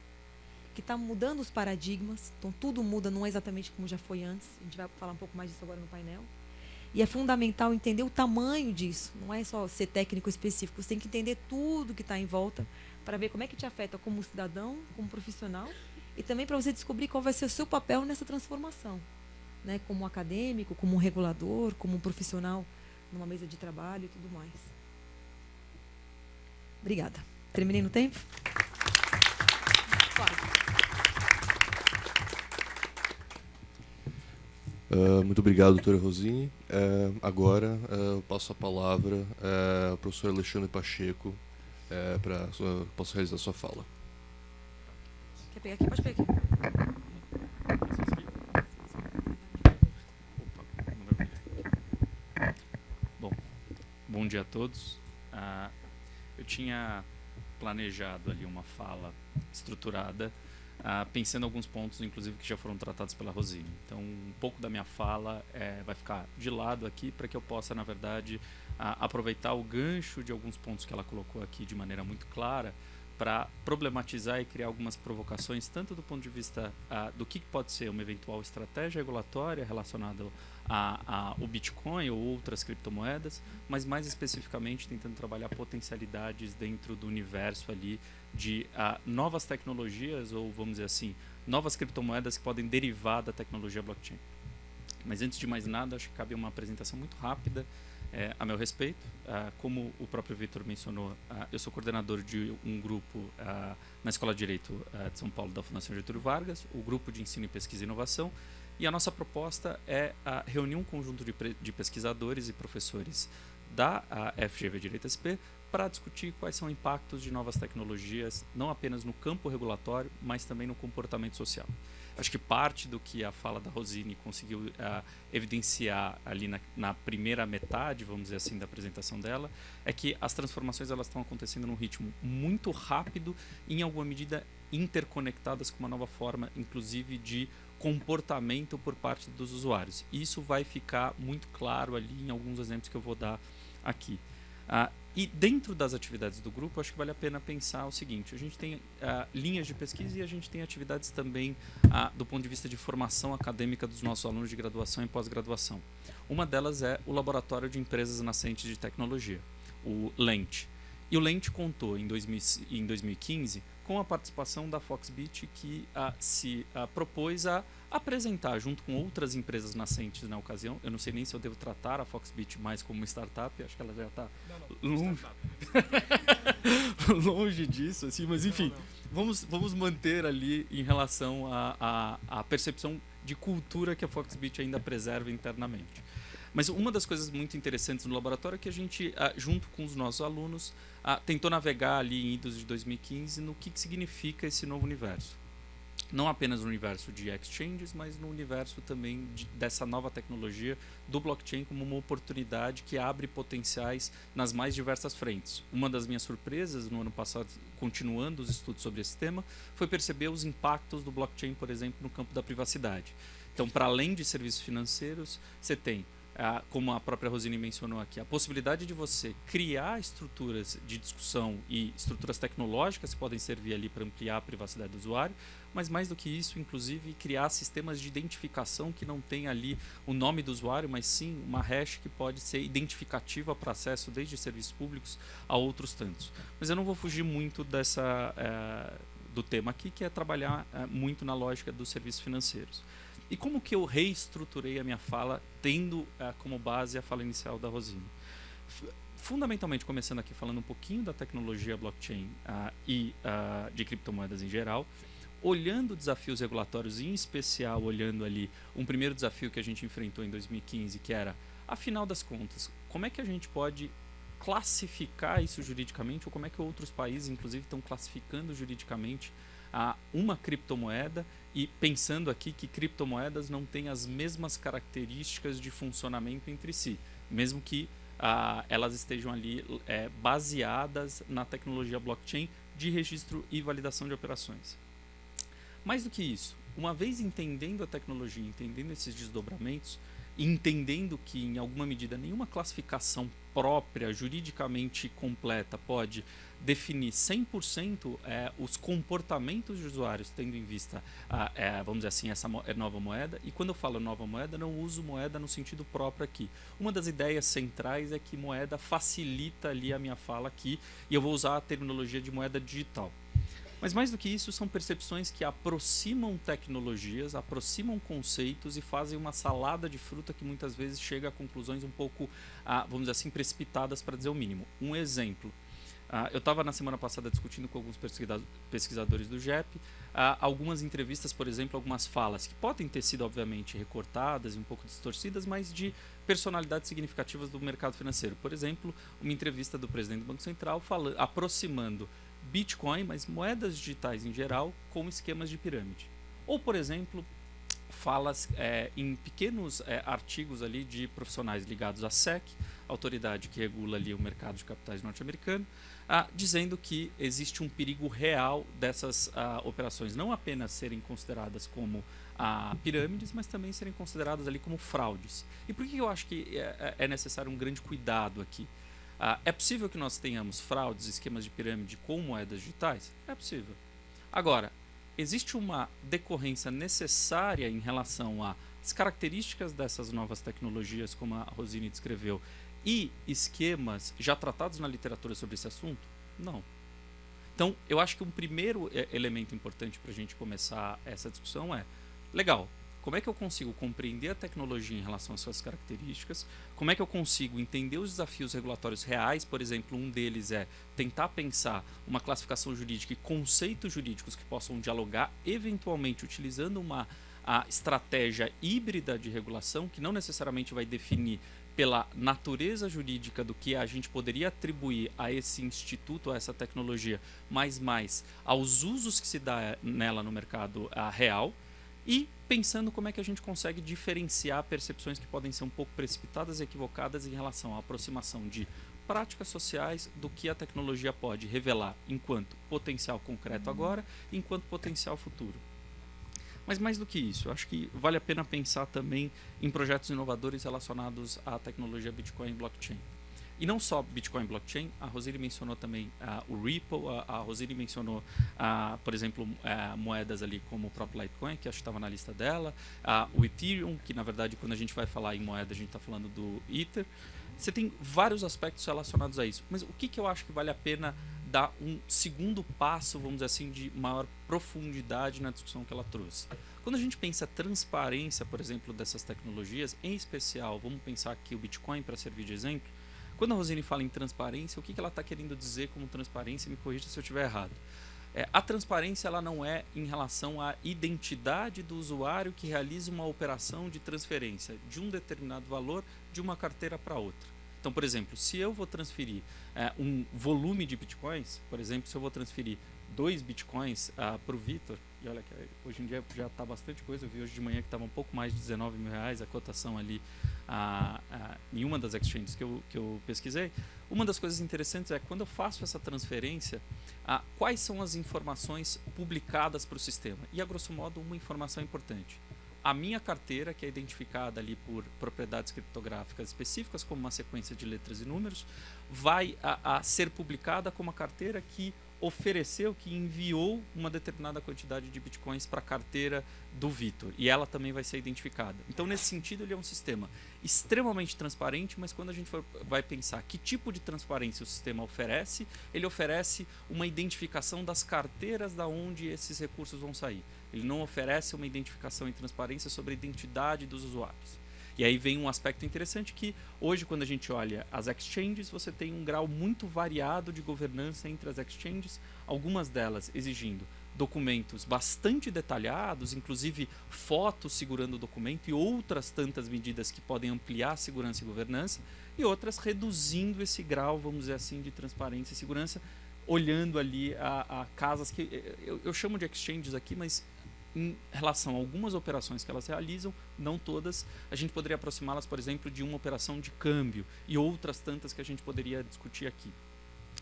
B: que está mudando os paradigmas, então tudo muda, não é exatamente como já foi antes, a gente vai falar um pouco mais disso agora no painel. E é fundamental entender o tamanho disso, não é só ser técnico específico, você tem que entender tudo que está em volta para ver como é que te afeta como cidadão, como profissional, e também para você descobrir qual vai ser o seu papel nessa transformação, né? Como acadêmico, como um regulador, como um profissional numa mesa de trabalho e tudo mais. Obrigada. Terminei no tempo? Quase.
A: Muito obrigado, doutora Rosini. Agora eu passo a palavra ao professor Alexandre Pacheco para possa realizar sua fala.
B: Quer pegar aqui? Pode pegar aqui.
C: Bom dia a todos. Eu tinha planejado ali uma fala estruturada, pensando em alguns pontos, inclusive, que já foram tratados pela Rosini. Então, um pouco da minha fala vai ficar de lado aqui para que eu possa, na verdade, aproveitar o gancho de alguns pontos que ela colocou aqui de maneira muito clara para problematizar e criar algumas provocações, tanto do ponto de vista do que pode ser uma eventual estratégia regulatória relacionada ao Bitcoin ou outras criptomoedas, mas mais especificamente tentando trabalhar potencialidades dentro do universo ali de novas tecnologias, ou vamos dizer assim, novas criptomoedas que podem derivar da tecnologia blockchain. Mas antes de mais nada, acho que cabe uma apresentação muito rápida a meu respeito. Como o próprio Vitor mencionou, eu sou coordenador de um grupo na Escola de Direito de São Paulo da Fundação Getúlio Vargas, o Grupo de Ensino, Pesquisa e Inovação, e a nossa proposta é reunir um conjunto de pesquisadores e professores da FGV Direito SP para discutir quais são os impactos de novas tecnologias, não apenas no campo regulatório, mas também no comportamento social. Acho que parte do que a fala da Rosini conseguiu evidenciar ali na primeira metade, vamos dizer assim, da apresentação dela, é que as transformações elas estão acontecendo num ritmo muito rápido, em alguma medida interconectadas com uma nova forma, inclusive de comportamento por parte dos usuários. Isso vai ficar muito claro ali em alguns exemplos que eu vou dar aqui. E dentro das atividades do grupo, acho que vale a pena pensar o seguinte: a gente tem linhas de pesquisa e a gente tem atividades também do ponto de vista de formação acadêmica dos nossos alunos de graduação e pós-graduação. Uma delas é o Laboratório de Empresas Nascentes de Tecnologia, o LENT. E o LENT contou em 2015 com a participação da Foxbit, que se propôs a apresentar, junto com outras empresas nascentes na ocasião. Eu não sei nem se eu devo tratar a Foxbit mais como uma startup, acho que ela já está longe, longe disso, assim, mas enfim, vamos manter ali em relação à percepção de cultura que a Foxbit ainda preserva internamente. Mas uma das coisas muito interessantes no laboratório é que a gente, junto com os nossos alunos, tentou navegar ali em idos de 2015 no que significa esse novo universo. Não apenas no universo de exchanges, mas no universo também dessa nova tecnologia do blockchain como uma oportunidade que abre potenciais nas mais diversas frentes. Uma das minhas surpresas no ano passado, continuando os estudos sobre esse tema, foi perceber os impactos do blockchain, por exemplo, no campo da privacidade. Então, para além de serviços financeiros, você tem como a própria Rosine mencionou aqui, a possibilidade de você criar estruturas de discussão e estruturas tecnológicas que podem servir ali para ampliar a privacidade do usuário, mas mais do que isso, inclusive, criar sistemas de identificação que não tem ali o nome do usuário, mas sim uma hash que pode ser identificativa para acesso desde serviços públicos a outros tantos. Mas eu não vou fugir muito do tema aqui, que é trabalhar muito na lógica dos serviços financeiros. E como que eu reestruturei a minha fala, tendo como base a fala inicial da Rosine? Fundamentalmente, começando aqui falando um pouquinho da tecnologia blockchain e de criptomoedas em geral, olhando desafios regulatórios, em especial olhando ali um primeiro desafio que a gente enfrentou em 2015, que era, afinal das contas, como é que a gente pode classificar isso juridicamente, ou como é que outros países, inclusive, estão classificando juridicamente uma criptomoeda, e pensando aqui que criptomoedas não têm as mesmas características de funcionamento entre si, mesmo que elas estejam ali baseadas na tecnologia blockchain de registro e validação de operações. Mais do que isso, uma vez entendendo a tecnologia, entendendo esses desdobramentos, e entendendo que, em alguma medida, nenhuma classificação própria, juridicamente completa, pode definir 100% os comportamentos de usuários, tendo em vista, vamos dizer assim, essa nova moeda. E quando eu falo nova moeda, não uso moeda no sentido próprio aqui. Uma das ideias centrais é que moeda facilita ali a minha fala aqui, e eu vou usar a terminologia de moeda digital. Mas mais do que isso, são percepções que aproximam tecnologias, aproximam conceitos e fazem uma salada de fruta que muitas vezes chega a conclusões um pouco, vamos dizer assim, precipitadas, para dizer o mínimo. Um exemplo. Eu estava na semana passada discutindo com alguns pesquisadores do GEP, algumas entrevistas, por exemplo, algumas falas que podem ter sido, obviamente, recortadas e um pouco distorcidas, mas de personalidades significativas do mercado financeiro. Por exemplo, uma entrevista do presidente do Banco Central aproximando Bitcoin, mas moedas digitais em geral, com esquemas de pirâmide. Ou, por exemplo, falas em pequenos artigos ali de profissionais ligados à SEC, autoridade que regula ali o mercado de capitais norte-americano, dizendo que existe um perigo real dessas operações não apenas serem consideradas como pirâmides, mas também serem consideradas ali como fraudes. E por que eu acho que é necessário um grande cuidado aqui? É possível que nós tenhamos fraudes, esquemas de pirâmide com moedas digitais? É possível. Agora, existe uma decorrência necessária em relação às características dessas novas tecnologias, como a Rosine descreveu, e esquemas já tratados na literatura sobre esse assunto? Não. Então, eu acho que um primeiro elemento importante para a gente começar essa discussão é, legal, como é que eu consigo compreender a tecnologia em relação às suas características? Como é que eu consigo entender os desafios regulatórios reais? Por exemplo, um deles é tentar pensar uma classificação jurídica e conceitos jurídicos que possam dialogar, eventualmente utilizando uma estratégia híbrida de regulação, que não necessariamente vai definir pela natureza jurídica do que a gente poderia atribuir a esse instituto, a essa tecnologia, mas mais aos usos que se dá nela no mercado real. E pensando como é que a gente consegue diferenciar percepções que podem ser um pouco precipitadas e equivocadas em relação à aproximação de práticas sociais do que a tecnologia pode revelar enquanto potencial concreto agora e enquanto potencial futuro. Mas mais do que isso, eu acho que vale a pena pensar também em projetos inovadores relacionados à tecnologia Bitcoin e blockchain. E não só Bitcoin e blockchain, a Rosine mencionou também o Ripple, a Rosine mencionou, por exemplo, moedas ali como o próprio Litecoin, que acho que estava na lista dela, o Ethereum, que na verdade quando a gente vai falar em moeda a gente está falando do Ether. Você tem vários aspectos relacionados a isso, mas o que eu acho que vale a pena dar um segundo passo, vamos dizer assim, de maior profundidade na discussão que ela trouxe? Quando a gente pensa transparência, por exemplo, dessas tecnologias, em especial, vamos pensar aqui o Bitcoin para servir de exemplo. Quando a Rosine fala em transparência, o que ela está querendo dizer como transparência? Me corrija se eu estiver errado. A transparência ela não é em relação à identidade do usuário que realiza uma operação de transferência de um determinado valor de uma carteira para outra. Então, por exemplo, se eu vou transferir um volume de bitcoins, por exemplo, se eu vou transferir 2 bitcoins para o Vitor, e olha que hoje em dia já está bastante coisa, eu vi hoje de manhã que estava um pouco mais de R$19 mil a cotação ali em uma das exchanges que eu pesquisei. Uma das coisas interessantes é quando eu faço essa transferência, quais são as informações publicadas para o sistema. E, a grosso modo, uma informação importante. a minha carteira, que é identificada ali por propriedades criptográficas específicas, como uma sequência de letras e números, vai a ser publicada como a carteira que ofereceu, que enviou uma determinada quantidade de bitcoins para a carteira do Vitor, e ela também vai ser identificada. Então, nesse sentido, ele é um sistema extremamente transparente, mas quando a gente vai pensar que tipo de transparência o sistema oferece, ele oferece uma identificação das carteiras da onde esses recursos vão sair. Ele não oferece uma identificação e transparência sobre a identidade dos usuários. E aí vem um aspecto interessante que hoje, quando a gente olha as exchanges, você tem um grau muito variado de governança entre as exchanges, algumas delas exigindo documentos bastante detalhados, inclusive fotos segurando o documento e outras tantas medidas que podem ampliar a segurança e governança, e outras reduzindo esse grau, vamos dizer assim, de transparência e segurança, olhando ali a casas que eu chamo de exchanges aqui, mas em relação a algumas operações que elas realizam, não todas, a gente poderia aproximá-las, por exemplo, de uma operação de câmbio e outras tantas que a gente poderia discutir aqui.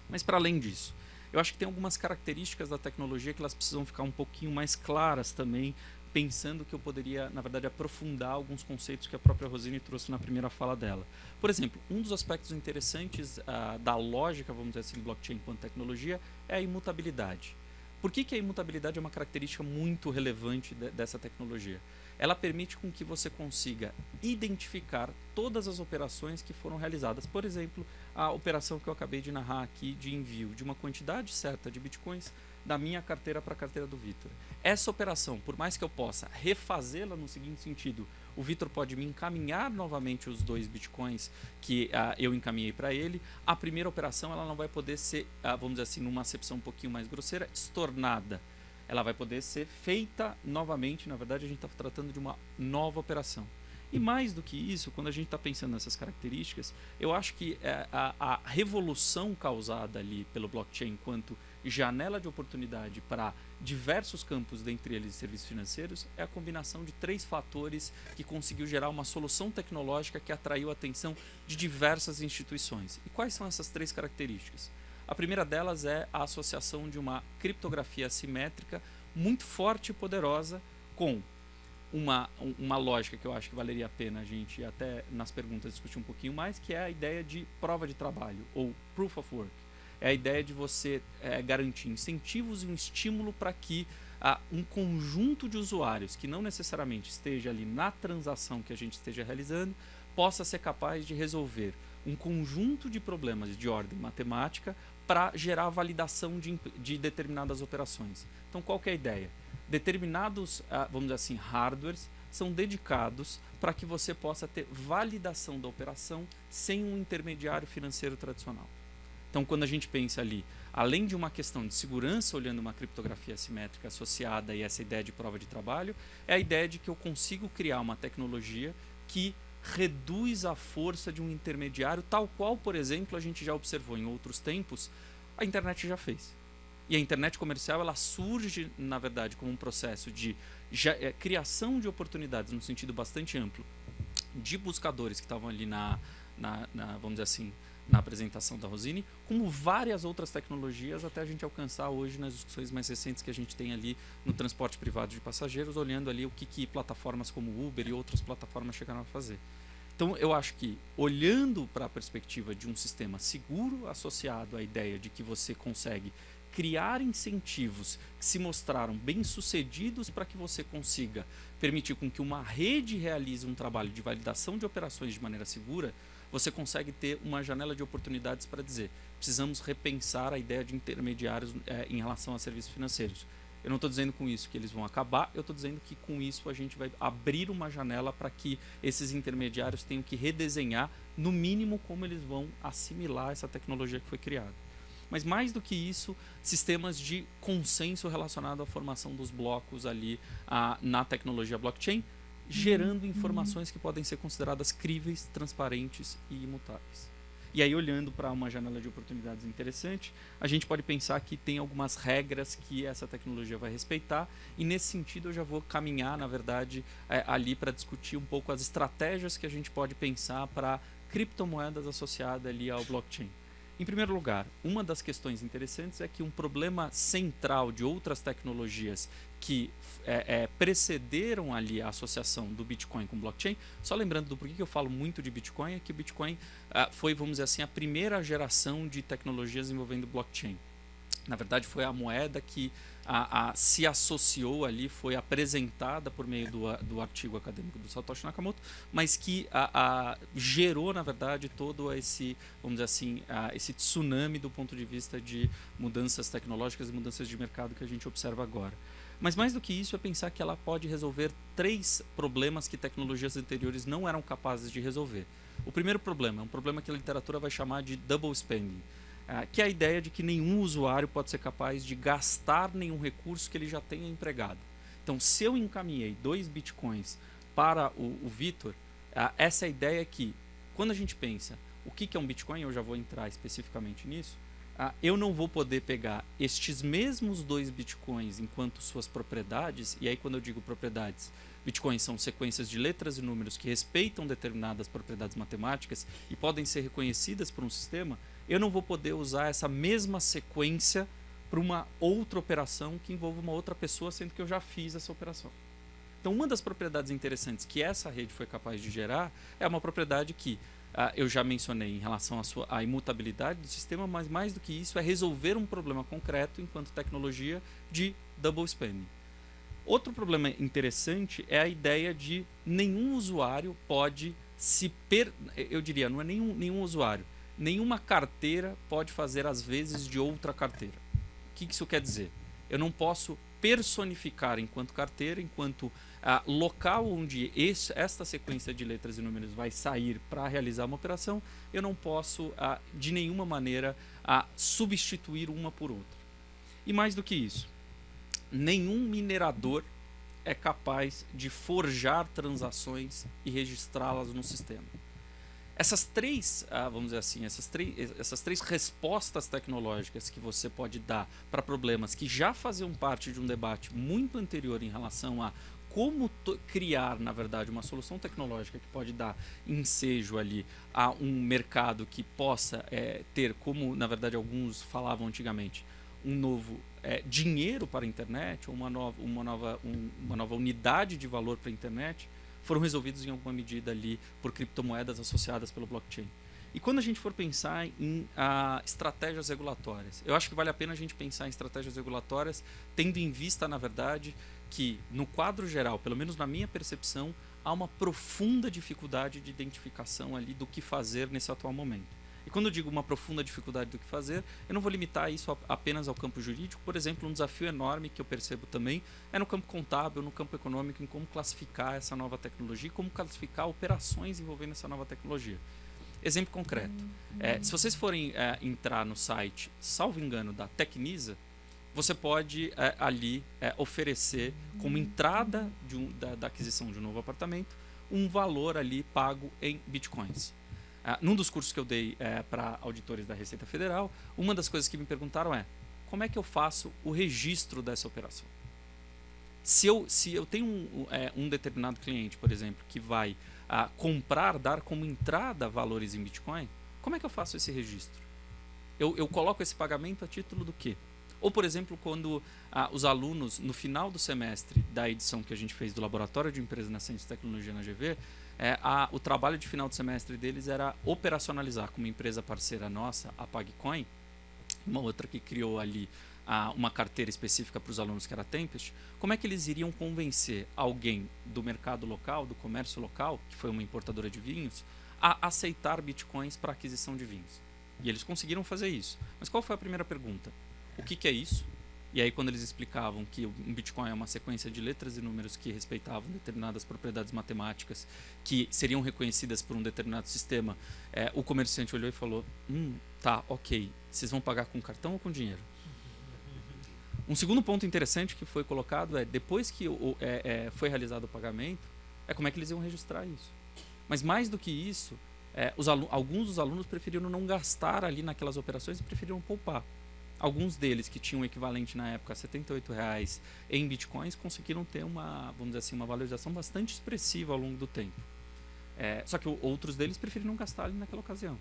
C: Mas para além disso, eu acho que tem algumas características da tecnologia que elas precisam ficar um pouquinho mais claras também, pensando que eu poderia, na verdade, aprofundar alguns conceitos que a própria Rosine trouxe na primeira fala dela. Por exemplo, um dos aspectos interessantes da lógica, vamos dizer assim, blockchain enquanto tecnologia, é a imutabilidade. Por que a imutabilidade é uma característica muito relevante dessa tecnologia? Ela permite com que você consiga identificar todas as operações que foram realizadas. Por exemplo, a operação que eu acabei de narrar aqui de envio de uma quantidade certa de bitcoins da minha carteira para a carteira do Vitor. Essa operação, por mais que eu possa refazê-la no seguinte sentido, o Vitor pode me encaminhar novamente os 2 bitcoins que eu encaminhei para ele. A primeira operação ela não vai poder ser, vamos dizer assim, numa acepção um pouquinho mais grosseira, estornada. Ela vai poder ser feita novamente. Na verdade, a gente está tratando de uma nova operação. E mais do que isso, quando a gente está pensando nessas características, eu acho que a revolução causada ali pelo blockchain enquanto janela de oportunidade para diversos campos, dentre eles serviços financeiros, é a combinação de 3 fatores que conseguiu gerar uma solução tecnológica que atraiu a atenção de diversas instituições. E quais são essas 3 características? A primeira delas é a associação de uma criptografia assimétrica muito forte e poderosa com uma lógica que eu acho que valeria a pena a gente até nas perguntas discutir um pouquinho mais, que é a ideia de prova de trabalho, ou proof of work. É a ideia de você garantir incentivos e um estímulo para que um conjunto de usuários que não necessariamente esteja ali na transação que a gente esteja realizando, possa ser capaz de resolver um conjunto de problemas de ordem matemática para gerar validação de determinadas operações. Então, qual que é a ideia? Determinados, vamos dizer assim, hardwares são dedicados para que você possa ter validação da operação sem um intermediário financeiro tradicional. Então, quando a gente pensa ali, além de uma questão de segurança, olhando uma criptografia assimétrica associada a essa ideia de prova de trabalho, é a ideia de que eu consigo criar uma tecnologia que reduz a força de um intermediário, tal qual, por exemplo, a gente já observou em outros tempos, a internet já fez. E a internet comercial ela surge, na verdade, como um processo de criação de oportunidades, no sentido bastante amplo, de buscadores que estavam ali vamos dizer assim, na apresentação da Rosine, como várias outras tecnologias, até a gente alcançar hoje nas discussões mais recentes que a gente tem ali no transporte privado de passageiros, olhando ali o que plataformas como Uber e outras plataformas chegaram a fazer. Então, eu acho que, olhando para a perspectiva de um sistema seguro associado à ideia de que você consegue criar incentivos que se mostraram bem-sucedidos para que você consiga permitir com que uma rede realize um trabalho de validação de operações de maneira segura, você consegue ter uma janela de oportunidades para dizer: precisamos repensar a ideia de intermediários em relação a serviços financeiros. Eu não estou dizendo com isso que eles vão acabar, eu estou dizendo que com isso a gente vai abrir uma janela para que esses intermediários tenham que redesenhar, no mínimo, como eles vão assimilar essa tecnologia que foi criada. Mas mais do que isso, sistemas de consenso relacionado à formação dos blocos ali na tecnologia blockchain, gerando informações que podem ser consideradas críveis, transparentes e imutáveis. E aí, olhando para uma janela de oportunidades interessante, a gente pode pensar que tem algumas regras que essa tecnologia vai respeitar, e nesse sentido eu já vou caminhar, na verdade, ali para discutir um pouco as estratégias que a gente pode pensar para criptomoedas associadas ali ao blockchain. Em primeiro lugar, uma das questões interessantes é que um problema central de outras tecnologias que precederam ali a associação do Bitcoin com blockchain, só lembrando do porquê que eu falo muito de Bitcoin, é que o Bitcoin foi, vamos dizer assim, a primeira geração de tecnologias envolvendo blockchain. Na verdade, foi a moeda que se associou ali, foi apresentada por meio do artigo acadêmico do Satoshi Nakamoto, mas que gerou, na verdade, todo esse, vamos dizer assim, esse tsunami do ponto de vista de mudanças tecnológicas e mudanças de mercado que a gente observa agora. Mas mais do que isso é pensar que ela pode resolver 3 problemas que tecnologias anteriores não eram capazes de resolver. O primeiro problema é um problema que a literatura vai chamar de double spending, que é a ideia de que nenhum usuário pode ser capaz de gastar nenhum recurso que ele já tenha empregado. Então, se eu encaminhei 2 bitcoins para o Vitor, essa é a ideia que, quando a gente pensa o que é um bitcoin, eu já vou entrar especificamente nisso, eu não vou poder pegar estes mesmos 2 bitcoins enquanto suas propriedades, e aí quando eu digo propriedades, bitcoins são sequências de letras e números que respeitam determinadas propriedades matemáticas e podem ser reconhecidas por um sistema, eu não vou poder usar essa mesma sequência para uma outra operação que envolva uma outra pessoa, sendo que eu já fiz essa operação. Então, uma das propriedades interessantes que essa rede foi capaz de gerar é uma propriedade que eu já mencionei em relação à imutabilidade do sistema, mas mais do que isso é resolver um problema concreto enquanto tecnologia de double spending. Outro problema interessante é a ideia de nenhum usuário pode eu diria, não é nenhum usuário, nenhuma carteira pode fazer as vezes de outra carteira. O que isso quer dizer? Eu não posso personificar enquanto carteira, enquanto local onde esta sequência de letras e números vai sair para realizar uma operação, eu não posso de nenhuma maneira substituir uma por outra. E mais do que isso, nenhum minerador é capaz de forjar transações e registrá-las no sistema. Essas 3, vamos dizer assim, essas três respostas tecnológicas que você pode dar para problemas que já faziam parte de um debate muito anterior em relação a como criar, na verdade, uma solução tecnológica que pode dar ensejo ali a um mercado que possa ter, como, na verdade, alguns falavam antigamente, um novo dinheiro para a internet, ou uma nova unidade de valor para a internet, foram resolvidos em alguma medida ali por criptomoedas associadas pelo blockchain. E quando a gente for pensar em estratégias regulatórias, eu acho que vale a pena a gente pensar em estratégias regulatórias tendo em vista, na verdade, que no quadro geral, pelo menos na minha percepção, há uma profunda dificuldade de identificação ali do que fazer nesse atual momento. E quando eu digo uma profunda dificuldade do que fazer, eu não vou limitar isso apenas ao campo jurídico. Por exemplo, um desafio enorme que eu percebo também é no campo contábil, no campo econômico, em como classificar essa nova tecnologia, como classificar operações envolvendo essa nova tecnologia. Exemplo concreto. Se vocês forem entrar no site, salvo engano, da Tecnisa, você pode ali oferecer como entrada da aquisição de um novo apartamento um valor ali pago em bitcoins. Num dos cursos que eu dei para auditores da Receita Federal, uma das coisas que me perguntaram é: como é que eu faço o registro dessa operação? Se eu tenho um determinado cliente, por exemplo, que vai dar como entrada valores em Bitcoin, como é que eu faço esse registro? Eu coloco esse pagamento a título do quê? Ou, por exemplo, quando os alunos, no final do semestre da edição que a gente fez do Laboratório de Empresas na Ciência e Tecnologia na GV, o trabalho de final de semestre deles era operacionalizar com uma empresa parceira nossa, a PagCoin, uma outra que criou ali uma carteira específica para os alunos, que era a Tempest, como é que eles iriam convencer alguém do mercado local, do comércio local, que foi uma importadora de vinhos, a aceitar bitcoins para aquisição de vinhos. E eles conseguiram fazer isso. Mas qual foi a primeira pergunta? O que é isso? E aí, quando eles explicavam que um Bitcoin é uma sequência de letras e números que respeitavam determinadas propriedades matemáticas que seriam reconhecidas por um determinado sistema, o comerciante olhou e falou: tá, ok, vocês vão pagar com cartão ou com dinheiro? Um segundo ponto interessante que foi colocado depois que foi realizado o pagamento, como é que eles iam registrar isso. Mas mais do que isso, alguns dos alunos preferiram não gastar ali naquelas operações e preferiram poupar. Alguns deles, que tinham o equivalente na época a R$78 em bitcoins, conseguiram ter vamos dizer assim, uma valorização bastante expressiva ao longo do tempo. Só que outros deles preferiram não gastar ali naquela ocasião.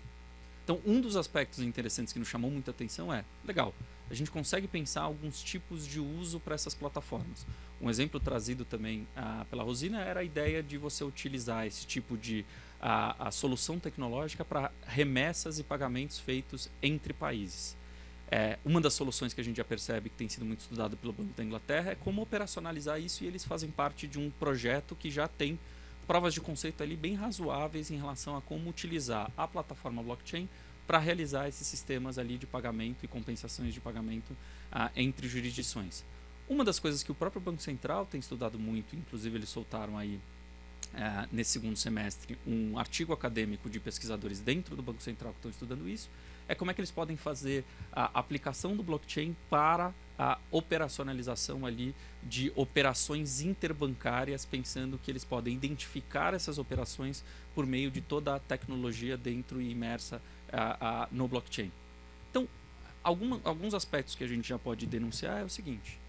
C: Então, um dos aspectos interessantes que nos chamou muita atenção é, legal, a gente consegue pensar alguns tipos de uso para essas plataformas. Um exemplo trazido também pela Rosina era a ideia de você utilizar esse tipo de a solução tecnológica para remessas e pagamentos feitos entre países. Uma das soluções que a gente já percebe que tem sido muito estudada pelo Banco da Inglaterra é como operacionalizar isso, e eles fazem parte de um projeto que já tem provas de conceito ali bem razoáveis em relação a como utilizar a plataforma blockchain para realizar esses sistemas ali de pagamento e compensações de pagamento entre jurisdições. Uma das coisas que o próprio Banco Central tem estudado muito, inclusive eles soltaram aí nesse segundo semestre um artigo acadêmico de pesquisadores dentro do Banco Central que estão estudando isso, é como é que eles podem fazer a aplicação do blockchain para a operacionalização ali de operações interbancárias, pensando que eles podem identificar essas operações por meio de toda a tecnologia dentro e imersa no blockchain. Então, alguns aspectos que a gente já pode denunciar é o seguinte.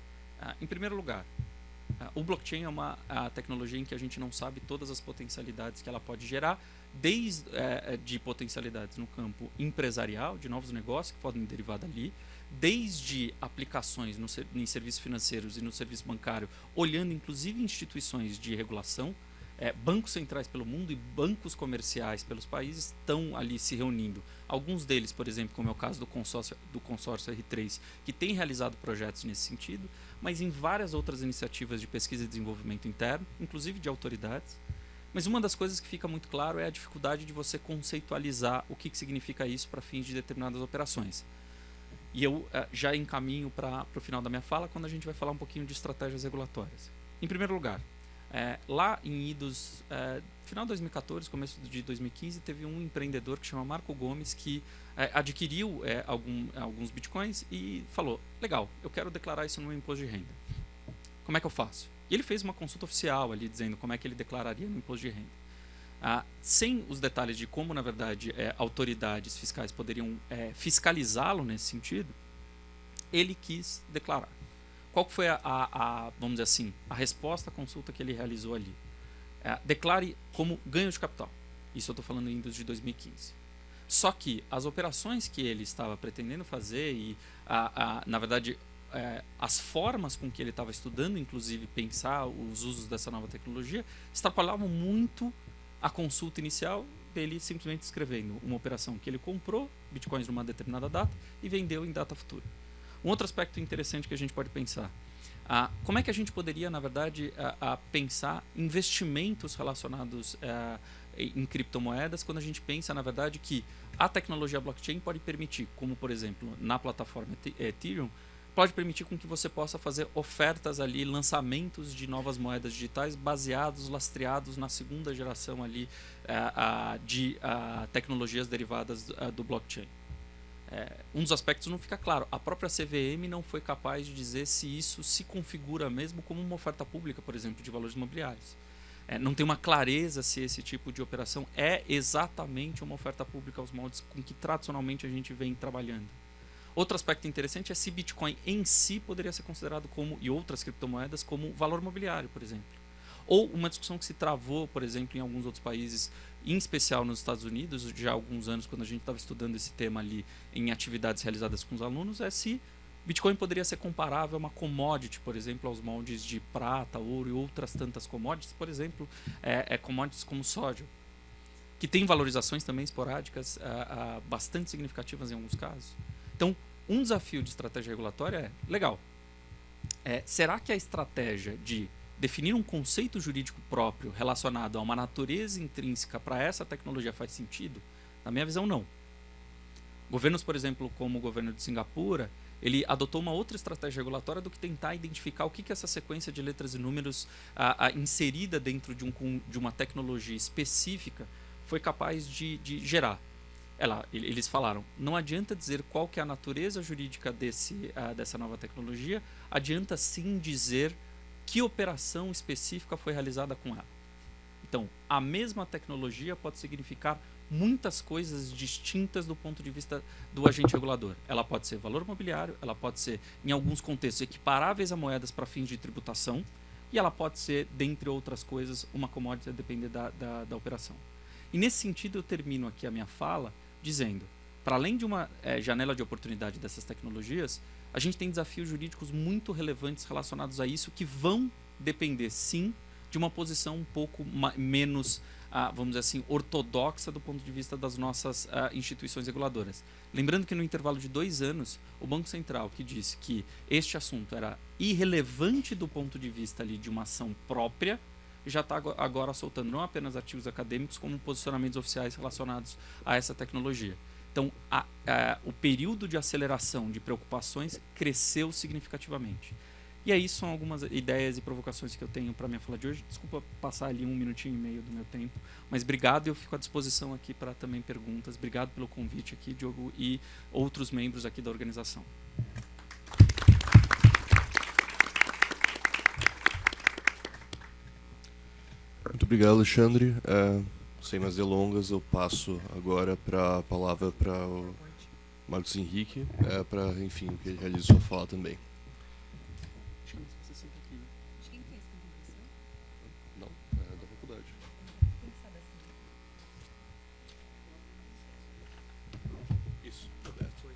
C: Em primeiro lugar, o blockchain é uma tecnologia em que a gente não sabe todas as potencialidades que ela pode gerar, desde de potencialidades no campo empresarial, de novos negócios que podem derivar dali, desde aplicações em serviços financeiros e no serviço bancário, olhando inclusive instituições de regulação. Bancos centrais pelo mundo e bancos comerciais pelos países estão ali se reunindo. Alguns deles, por exemplo, como é o caso do consórcio R3, que tem realizado projetos nesse sentido, mas em várias outras iniciativas de pesquisa e desenvolvimento interno, inclusive de autoridades. Mas uma das coisas que fica muito claro é a dificuldade de você conceitualizar o que significa isso para fins de determinadas operações. E eu já encaminho para o final da minha fala, quando a gente vai falar um pouquinho de estratégias regulatórias. Em primeiro lugar, lá em idos, final de 2014, começo de 2015, teve um empreendedor que chama Marco Gomes que adquiriu alguns bitcoins e falou, legal, eu quero declarar isso no meu imposto de renda. Como é que eu faço? E ele fez uma consulta oficial ali dizendo como é que ele declararia no imposto de renda. Sem os detalhes de como, na verdade, autoridades fiscais poderiam fiscalizá-lo nesse sentido, ele quis declarar. Qual foi vamos dizer assim, a resposta à consulta que ele realizou ali? Declare como ganho de capital. Isso eu estou falando em de 2015. Só que as operações que ele estava pretendendo fazer e, na verdade, as formas com que ele estava estudando, inclusive pensar os usos dessa nova tecnologia, extrapolavam muito a consulta inicial dele simplesmente escrevendo uma operação que ele comprou bitcoins numa determinada data e vendeu em data futura. Um outro aspecto interessante que a gente pode pensar, como é que a gente poderia, na verdade, pensar investimentos relacionados em criptomoedas quando a gente pensa, na verdade, que a tecnologia blockchain pode permitir, como por exemplo, na plataforma Ethereum, pode permitir com que você possa fazer ofertas ali, lançamentos de novas moedas digitais baseados, lastreados na segunda geração ali de tecnologias derivadas do blockchain. Um dos aspectos não fica claro. A própria CVM não foi capaz de dizer se isso se configura mesmo como uma oferta pública, por exemplo, de valores imobiliários. Não tem uma clareza se esse tipo de operação é exatamente uma oferta pública aos moldes com que tradicionalmente a gente vem trabalhando. Outro aspecto interessante é se Bitcoin em si poderia ser considerado como, e outras criptomoedas, como valor mobiliário, por exemplo. Ou uma discussão que se travou, por exemplo, em alguns outros países, em especial nos Estados Unidos, já há alguns anos, quando a gente estava estudando esse tema ali em atividades realizadas com os alunos, é se Bitcoin poderia ser comparável a uma commodity, por exemplo, aos moldes de prata, ouro e outras tantas commodities, por exemplo, commodities como soja, que tem valorizações também esporádicas bastante significativas em alguns casos. Então, um desafio de estratégia regulatória é, legal, será que a estratégia de definir um conceito jurídico próprio relacionado a uma natureza intrínseca para essa tecnologia faz sentido? Na minha visão, não. Governos, por exemplo, como o governo de Singapura, ele adotou uma outra estratégia regulatória do que tentar identificar o que essa sequência de letras e números inserida dentro de uma tecnologia específica foi capaz de gerar. Eles falaram, não adianta dizer qual que é a natureza jurídica dessa nova tecnologia, adianta sim dizer que operação específica foi realizada com ela. Então, a mesma tecnologia pode significar muitas coisas distintas do ponto de vista do agente regulador. Ela pode ser valor mobiliário, ela pode ser, em alguns contextos, equiparáveis a moedas para fins de tributação, e ela pode ser, dentre outras coisas, uma commodity a depender da operação. E nesse sentido, eu termino aqui a minha fala dizendo, para além de uma janela de oportunidade dessas tecnologias, a gente tem desafios jurídicos muito relevantes relacionados a isso que vão depender, sim, de uma posição um pouco menos, vamos dizer assim, ortodoxa do ponto de vista das nossas instituições reguladoras. Lembrando que no intervalo de 2 anos, o Banco Central, que disse que este assunto era irrelevante do ponto de vista ali de uma ação própria, já está agora soltando não apenas artigos acadêmicos, como posicionamentos oficiais relacionados a essa tecnologia. Então, o período de aceleração de preocupações cresceu significativamente. E aí são algumas ideias e provocações que eu tenho para a minha fala de hoje. Desculpa passar ali 1 minutinho e meio do meu tempo, mas obrigado, eu fico à disposição aqui para também perguntas. Obrigado pelo convite aqui, Diogo, e outros membros aqui da organização.
A: Muito obrigado, Alexandre. Sem mais delongas, eu passo agora para a palavra para o Marcos Henrique, para, enfim, que ele realize sua fala também. Não, é da faculdade. Isso, Roberto.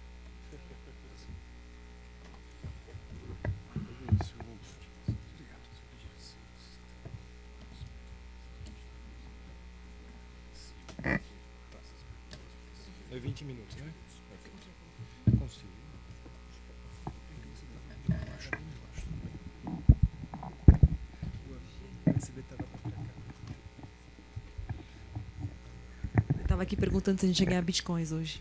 D: É 20 minutos, né? Consigo.
B: Eu estava aqui perguntando se a gente ia ganhar bitcoins hoje.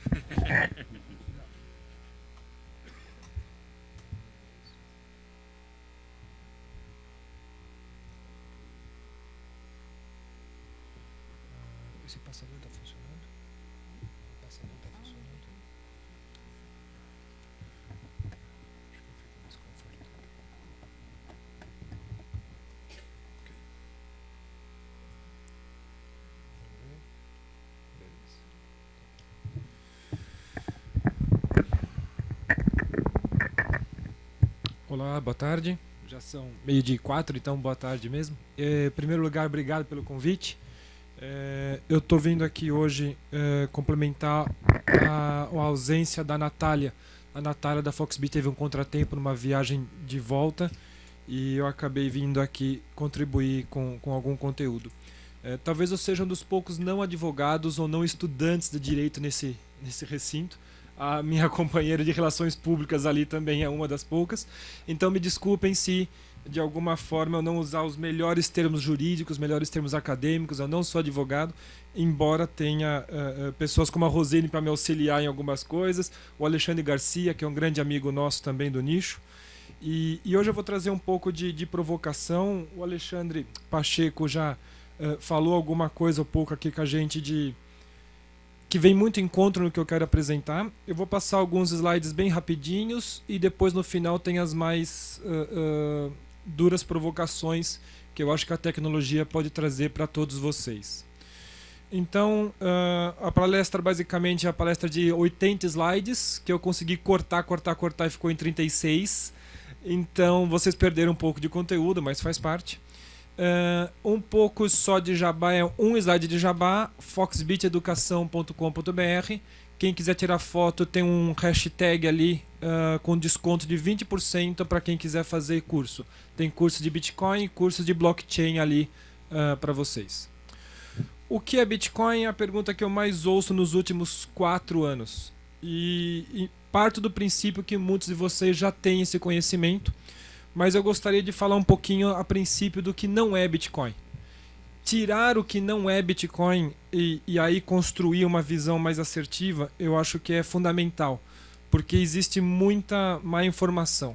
D: Esse passador está funcionando? O passador está funcionando? Acho que eu fico mais confortável. Ok. Vamos ver. Beleza. Olá, boa tarde. Já são 12:04, então boa tarde mesmo. Em primeiro lugar, obrigado pelo convite. Eu estou vindo aqui hoje complementar a ausência da Natália. A Natália da Foxbit teve um contratempo numa viagem de volta e eu acabei vindo aqui contribuir com algum conteúdo. Talvez eu seja um dos poucos não advogados ou não estudantes de direito nesse recinto. A minha companheira de relações públicas ali também é uma das poucas. Então me desculpem se de alguma forma eu não usar os melhores termos jurídicos, melhores termos acadêmicos. Eu não sou advogado, embora tenha pessoas como a Rosane para me auxiliar em algumas coisas, o Alexandre Garcia, que é um grande amigo nosso também do nicho. E hoje eu vou trazer um pouco de provocação. O Alexandre Pacheco já falou alguma coisa um pouco aqui com a gente que vem muito em encontro no que eu quero apresentar. Eu vou passar alguns slides bem rapidinhos e depois no final tem as mais duras provocações que eu acho que a tecnologia pode trazer para todos vocês. Então, a palestra basicamente é a palestra de 80 slides, que eu consegui cortar e ficou em 36. Então, vocês perderam um pouco de conteúdo, mas faz parte. Um pouco só de jabá, é um slide de jabá, foxbiteducação.com.br. Quem quiser tirar foto tem um hashtag ali com desconto de 20% para quem quiser fazer curso. Tem curso de Bitcoin e curso de blockchain ali para vocês. O que é Bitcoin? É a pergunta que eu mais ouço nos últimos 4 anos. E parto do princípio que muitos de vocês já têm esse conhecimento, mas eu gostaria de falar um pouquinho a princípio do que não é Bitcoin. Tirar o que não é Bitcoin e aí construir uma visão mais assertiva, eu acho que é fundamental, porque existe muita má informação.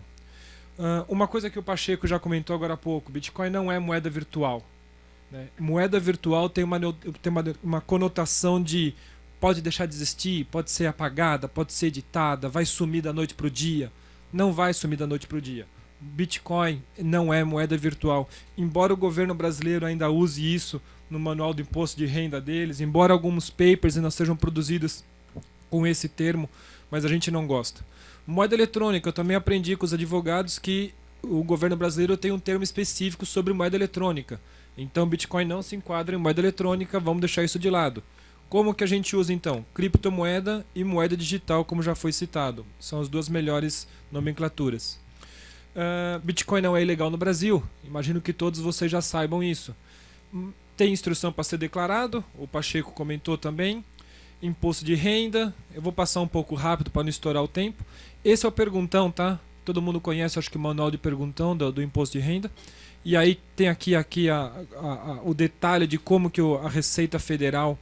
D: Uma coisa que o Pacheco já comentou agora há pouco, Bitcoin não é moeda virtual, né? Moeda virtual tem uma conotação de pode deixar de existir, pode ser apagada, pode ser editada, vai sumir da noite para o dia. Não vai sumir da noite para o dia. Bitcoin não é moeda virtual. Embora o governo brasileiro ainda use isso no manual do imposto de renda deles, embora alguns papers ainda sejam produzidos com esse termo, mas a gente não gosta. Moeda eletrônica, eu também aprendi com os advogados que o governo brasileiro tem um termo específico sobre moeda eletrônica. Então Bitcoin não se enquadra em moeda eletrônica, vamos deixar isso de lado. Como que a gente usa então? Criptomoeda e moeda digital, como já foi citado. São as duas melhores nomenclaturas. Bitcoin não é ilegal no Brasil. Imagino que todos vocês já saibam isso. Tem instrução para ser declarado, o Pacheco comentou também. Imposto de renda, eu vou passar um pouco rápido para não estourar o tempo. Esse é o perguntão, tá? Todo mundo conhece, acho que o manual de perguntão do imposto de renda. E aí tem aqui o detalhe de como que a Receita Federal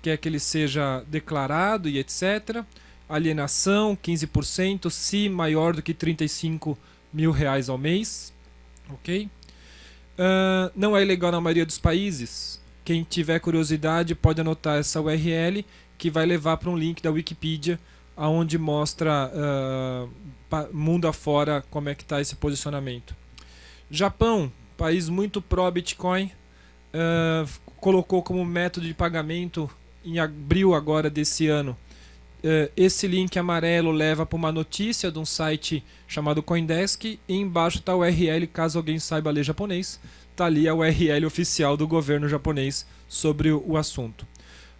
D: quer que ele seja declarado e etc. Alienação, 15%, se maior do que R$35 mil ao mês. Ok? Não é ilegal na maioria dos países. Quem tiver curiosidade pode anotar essa URL que vai levar para um link da Wikipedia onde mostra mundo afora como é que está esse posicionamento. Japão, país muito pró-Bitcoin, colocou como método de pagamento em abril agora desse ano. Esse link amarelo leva para uma notícia de um site chamado Coindesk e embaixo está a URL, caso alguém saiba ler japonês, está ali a URL oficial do governo japonês sobre o assunto.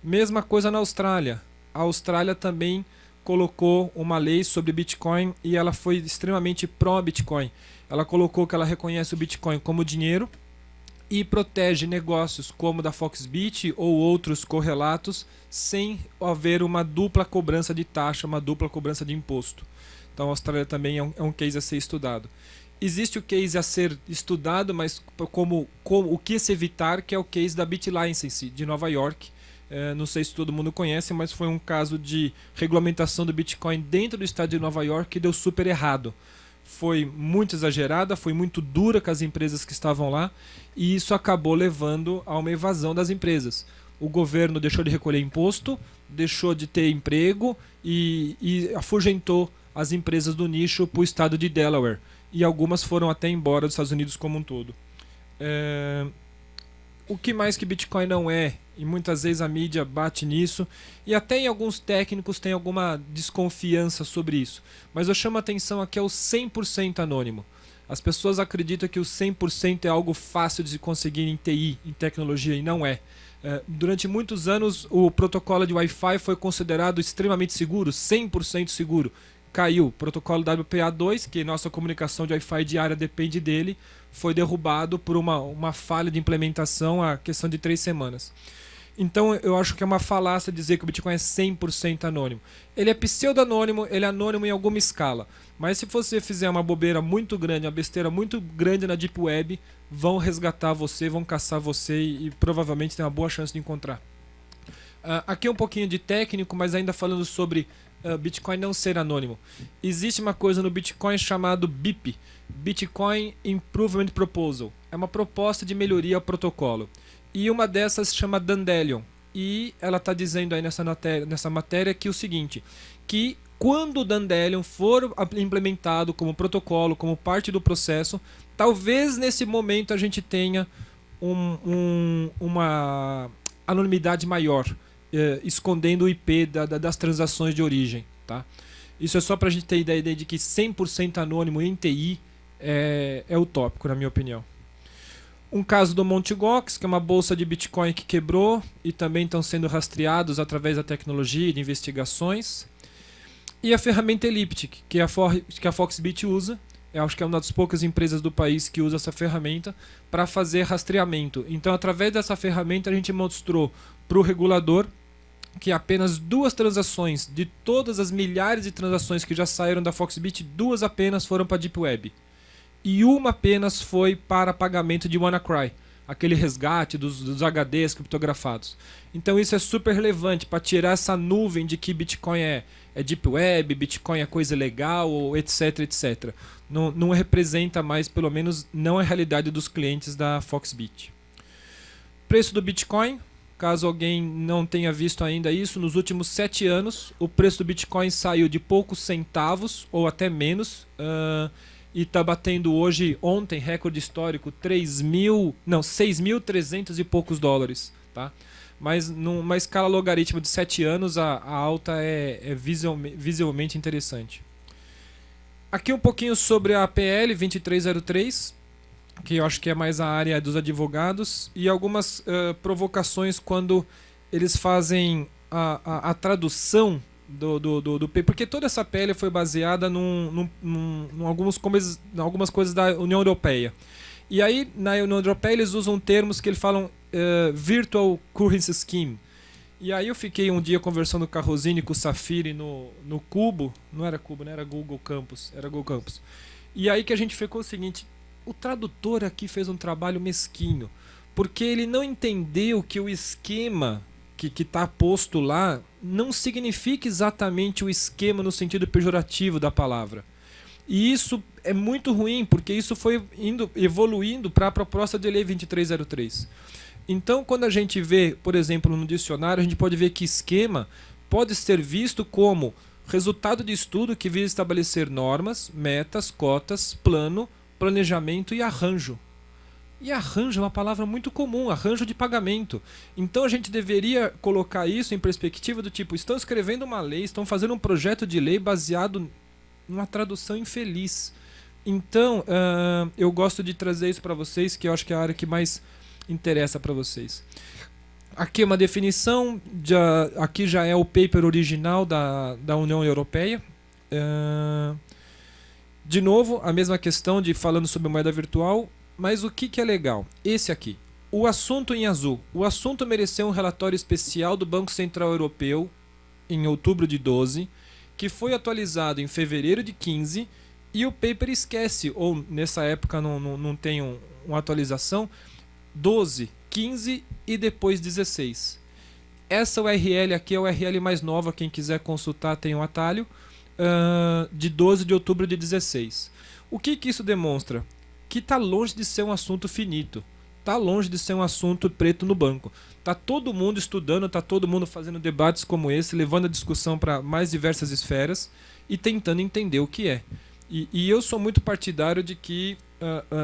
D: Mesma coisa na Austrália. A Austrália também colocou uma lei sobre Bitcoin e ela foi extremamente pró-Bitcoin. Ela colocou que ela reconhece o Bitcoin como dinheiro e protege negócios como da Foxbit ou outros correlatos sem haver uma dupla cobrança de taxa, uma dupla cobrança de imposto. Então a Austrália também é um case a ser estudado. Existe o case a ser estudado, mas como o que se evitar, que é o case da BitLicense de Nova York. Não sei se todo mundo conhece, mas foi um caso de regulamentação do Bitcoin dentro do estado de Nova York que deu super errado. Foi muito exagerada, foi muito dura com as empresas que estavam lá e isso acabou levando a uma evasão das empresas. O governo deixou de recolher imposto, deixou de ter emprego e afugentou as empresas do nicho para o estado de Delaware. E algumas foram até embora dos Estados Unidos como um todo. O que mais que Bitcoin não é? E muitas vezes a mídia bate nisso. E até em alguns técnicos tem alguma desconfiança sobre isso. Mas eu chamo a atenção aqui ao 100% anônimo. As pessoas acreditam que o 100% é algo fácil de se conseguir em TI, em tecnologia, e não é. Durante muitos anos o protocolo de Wi-Fi foi considerado extremamente seguro, 100% seguro. Caiu. O protocolo WPA2, que nossa comunicação de Wi-Fi diária depende dele, foi derrubado por uma falha de implementação a questão de 3 semanas. Então eu acho que é uma falácia dizer que o Bitcoin é 100% anônimo. Ele é pseudo-anônimo, ele é anônimo em alguma escala. Mas se você fizer uma bobeira muito grande, uma besteira muito grande na Deep Web, vão resgatar você, vão caçar você e provavelmente tem uma boa chance de encontrar. Aqui um pouquinho de técnico, mas ainda falando sobre Bitcoin não ser anônimo. Existe uma coisa no Bitcoin chamado BIP, Bitcoin Improvement Proposal. É uma proposta de melhoria ao protocolo. E uma dessas se chama Dandelion. E ela está dizendo aí nessa matéria que o seguinte, que quando o Dandelion for implementado como protocolo, como parte do processo, talvez nesse momento a gente tenha uma anonimidade maior, escondendo o IP das transações de origem. Tá? Isso é só para a gente ter ideia de que 100% anônimo em TI é utópico, na minha opinião. Um caso do Mt. Gox, que é uma bolsa de Bitcoin que quebrou e também estão sendo rastreados através da tecnologia e de investigações. E a ferramenta Elliptic, que a Foxbit usa. Eu acho que é uma das poucas empresas do país que usa essa ferramenta para fazer rastreamento. Então, através dessa ferramenta, a gente mostrou para o regulador que apenas 2 transações de todas as milhares de transações que já saíram da Foxbit, 2 apenas foram para a Deep Web. E uma apenas foi para pagamento de WannaCry, aquele resgate dos HDs criptografados. Então isso é super relevante para tirar essa nuvem de que Bitcoin é Deep Web, Bitcoin é coisa legal, etc, etc. Não representa mais, pelo menos não é a realidade dos clientes da Foxbit. Preço do Bitcoin, caso alguém não tenha visto ainda isso, nos últimos 7 anos o preço do Bitcoin saiu de poucos centavos ou até menos, e está batendo hoje, ontem, recorde histórico, 6.300 e poucos dólares. Tá? Mas numa escala logarítmica de 7 anos, a alta é visivelmente interessante. Aqui um pouquinho sobre a PL 2303, que eu acho que é mais a área dos advogados, e algumas provocações quando eles fazem a tradução do paper, porque toda essa PL foi baseada em algumas coisas da União Europeia. E aí, na União Europeia, eles usam termos que eles falam Virtual Currency Scheme. E aí eu fiquei um dia conversando com a Rosine e com o Safiri no Cubo. Não era Cubo, né? Era Google Campus. Era Google Campus. E aí que a gente ficou o seguinte: o tradutor aqui fez um trabalho mesquinho, porque ele não entendeu que o esquema que está posto lá não significa exatamente o esquema no sentido pejorativo da palavra. E isso é muito ruim, porque isso foi evoluindo para a proposta de lei 2303. Então, quando a gente vê, por exemplo, no dicionário, a gente pode ver que esquema pode ser visto como resultado de estudo que visa estabelecer normas, metas, cotas, plano, planejamento e arranjo. E arranjo é uma palavra muito comum, arranjo de pagamento. Então a gente deveria colocar isso em perspectiva do tipo, estão escrevendo uma lei, estão fazendo um projeto de lei baseado numa tradução infeliz. Então, eu gosto de trazer isso para vocês, que eu acho que é a área que mais interessa para vocês. Aqui é uma definição, aqui já é o paper original da União Europeia. De novo, a mesma questão de falando sobre moeda virtual, mas o que é legal? Esse aqui, o assunto em azul. O assunto mereceu um relatório especial do Banco Central Europeu em outubro de 12, que foi atualizado em fevereiro de 15, e o paper esquece, ou nessa época não tem uma atualização, 12, 15 e depois 16. Essa URL aqui é a URL mais nova, quem quiser consultar tem um atalho, de 12 de outubro de 16. O que isso demonstra? Que está longe de ser um assunto finito, está longe de ser um assunto preto no banco. Está todo mundo estudando, está todo mundo fazendo debates como esse, levando a discussão para mais diversas esferas e tentando entender o que é. E eu sou muito partidário de que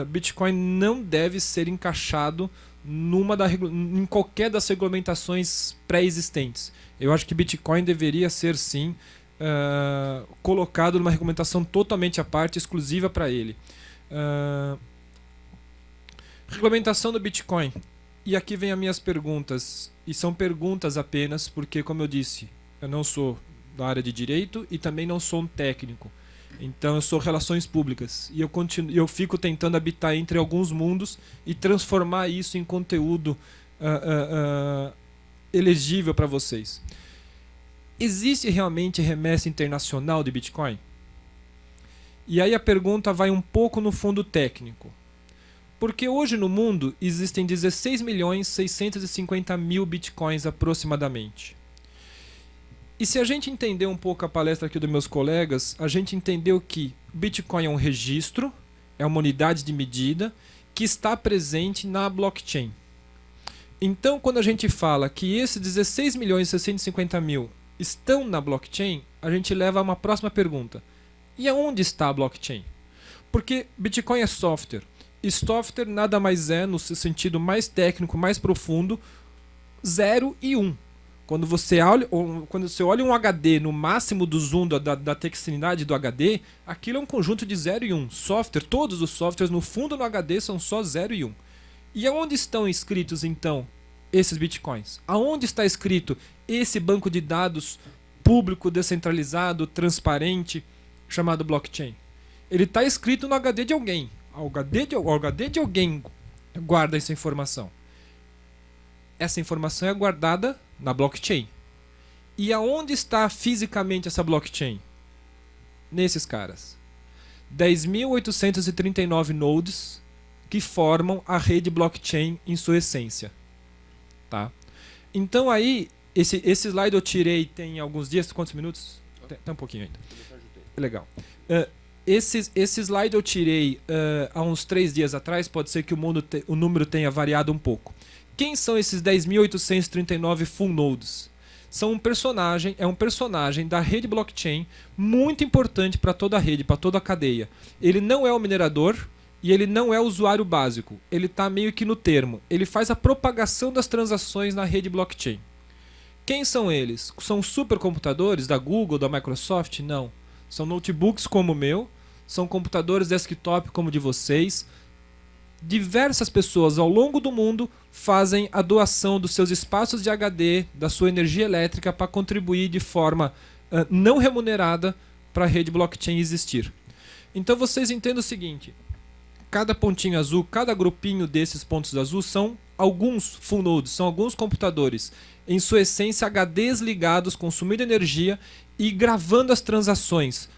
D: Bitcoin não deve ser encaixado em qualquer das regulamentações pré-existentes. Eu acho que Bitcoin deveria ser, sim, colocado numa regulamentação totalmente à parte, exclusiva para ele. Regulamentação do Bitcoin. E aqui vem as minhas perguntas. E são perguntas apenas, porque, como eu disse, eu não sou da área de direito e também não sou um técnico. Então eu sou relações públicas. E eu fico tentando habitar entre alguns mundos e transformar isso em conteúdo elegível para vocês. Existe realmente remessa internacional de Bitcoin? E aí a pergunta vai um pouco no fundo técnico. Porque hoje no mundo existem 16.650.000 bitcoins aproximadamente. E se a gente entender um pouco a palestra aqui dos meus colegas, a gente entendeu que Bitcoin é um registro, é uma unidade de medida que está presente na blockchain. Então, quando a gente fala que esses 16.650.000 estão na blockchain, a gente leva a uma próxima pergunta. E aonde está a blockchain? Porque Bitcoin é software. E software nada mais é, no sentido mais técnico, mais profundo, 0 e 1. Quando você olha um HD no máximo do zoom da textualidade do HD, aquilo é um conjunto de 0 e 1. Software, todos os softwares no fundo no HD são só 0 e 1. E aonde estão escritos então esses bitcoins? Aonde está escrito esse banco de dados público, descentralizado, transparente, chamado blockchain? Ele está escrito no HD de alguém. O HD de alguém guarda essa informação. Essa informação é guardada na blockchain. E aonde está fisicamente essa blockchain? Nesses caras. 10.839 nodes que formam a rede blockchain em sua essência. Tá? Então aí, esse slide eu tirei tem alguns dias, quantos minutos? Tem um pouquinho ainda. Legal. Esse slide eu tirei há uns 3 dias atrás, pode ser que o número tenha variado um pouco. Quem são esses 10.839 full nodes? É um personagem da rede blockchain muito importante para toda a rede, para toda a cadeia. Ele não é o minerador e ele não é o usuário básico. Ele está meio que no termo. Ele faz a propagação das transações na rede blockchain. Quem são eles? São supercomputadores da Google, da Microsoft? Não. São notebooks como o meu, são computadores desktop como o de vocês, diversas pessoas ao longo do mundo fazem a doação dos seus espaços de HD, da sua energia elétrica, para contribuir de forma não remunerada para a rede blockchain existir. Então vocês entendem o seguinte: cada pontinho azul, cada grupinho desses pontos azuis são alguns full nodes, são alguns computadores, em sua essência HDs ligados, consumindo energia e gravando as transações.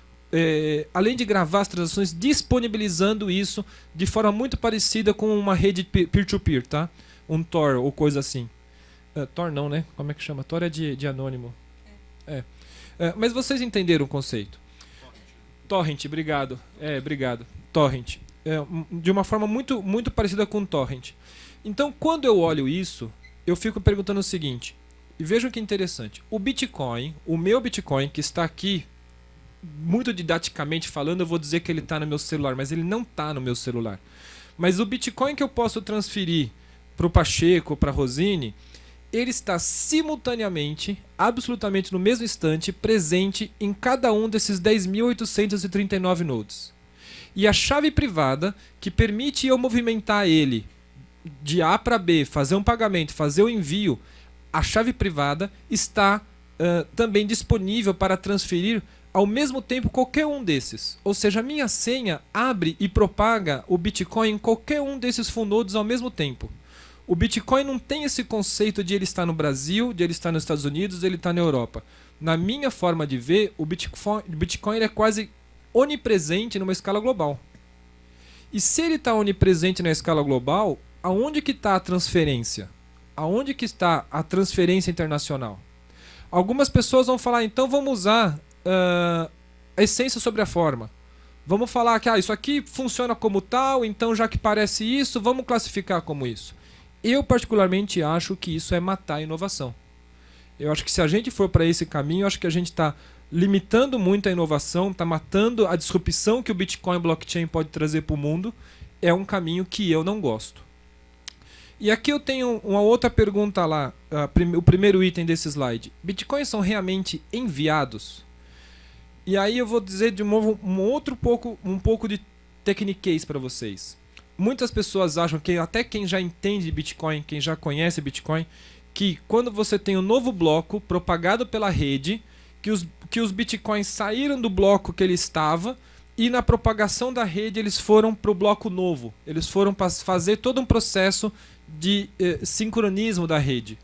D: Além de gravar as transações, disponibilizando isso de forma muito parecida com uma rede peer-to-peer, tá? Um Tor ou coisa assim. Tor não, né? Como é que chama? Tor é de anônimo. Mas vocês entenderam o conceito. Torrent, obrigado. Obrigado. Torrent. De uma forma muito, muito parecida com Torrent. Então, quando eu olho isso, eu fico perguntando o seguinte, e vejam que interessante. O Bitcoin, o meu Bitcoin, que está aqui, muito didaticamente falando, eu vou dizer que ele está no meu celular, mas ele não está no meu celular. Mas o Bitcoin que eu posso transferir para o Pacheco, para a Rosine, ele está simultaneamente, absolutamente no mesmo instante, presente em cada um desses 10.839 nodes. E a chave privada, que permite eu movimentar ele de A para B, fazer um pagamento, fazer o envio, a chave privada está também disponível para transferir ao mesmo tempo qualquer um desses. Ou seja, a minha senha abre e propaga o Bitcoin em qualquer um desses full nodes ao mesmo tempo. O Bitcoin não tem esse conceito de ele estar no Brasil, de ele estar nos Estados Unidos, de ele estar na Europa. Na minha forma de ver, o Bitcoin ele é quase onipresente numa escala global. E se ele está onipresente na escala global, aonde que está a transferência? Aonde que está a transferência internacional? Algumas pessoas vão falar, então vamos usar a essência sobre a forma. Vamos falar que isso aqui funciona como tal, então já que parece isso, vamos classificar como isso. Eu particularmente acho que isso é matar a inovação. Eu acho que se a gente for para esse caminho, eu acho que a gente está limitando muito a inovação, está matando a disrupção que o Bitcoin blockchain pode trazer para o mundo. É um caminho que eu não gosto. E aqui eu tenho uma outra pergunta lá, o primeiro item desse slide. Bitcoins são realmente enviados? E aí eu vou dizer de novo um pouco de techniquez para vocês. Muitas pessoas acham, que até quem já entende Bitcoin, quem já conhece Bitcoin, que quando você tem um novo bloco propagado pela rede, que os Bitcoins saíram do bloco que ele estava e na propagação da rede eles foram para o bloco novo. Eles foram para fazer todo um processo de sincronismo da rede.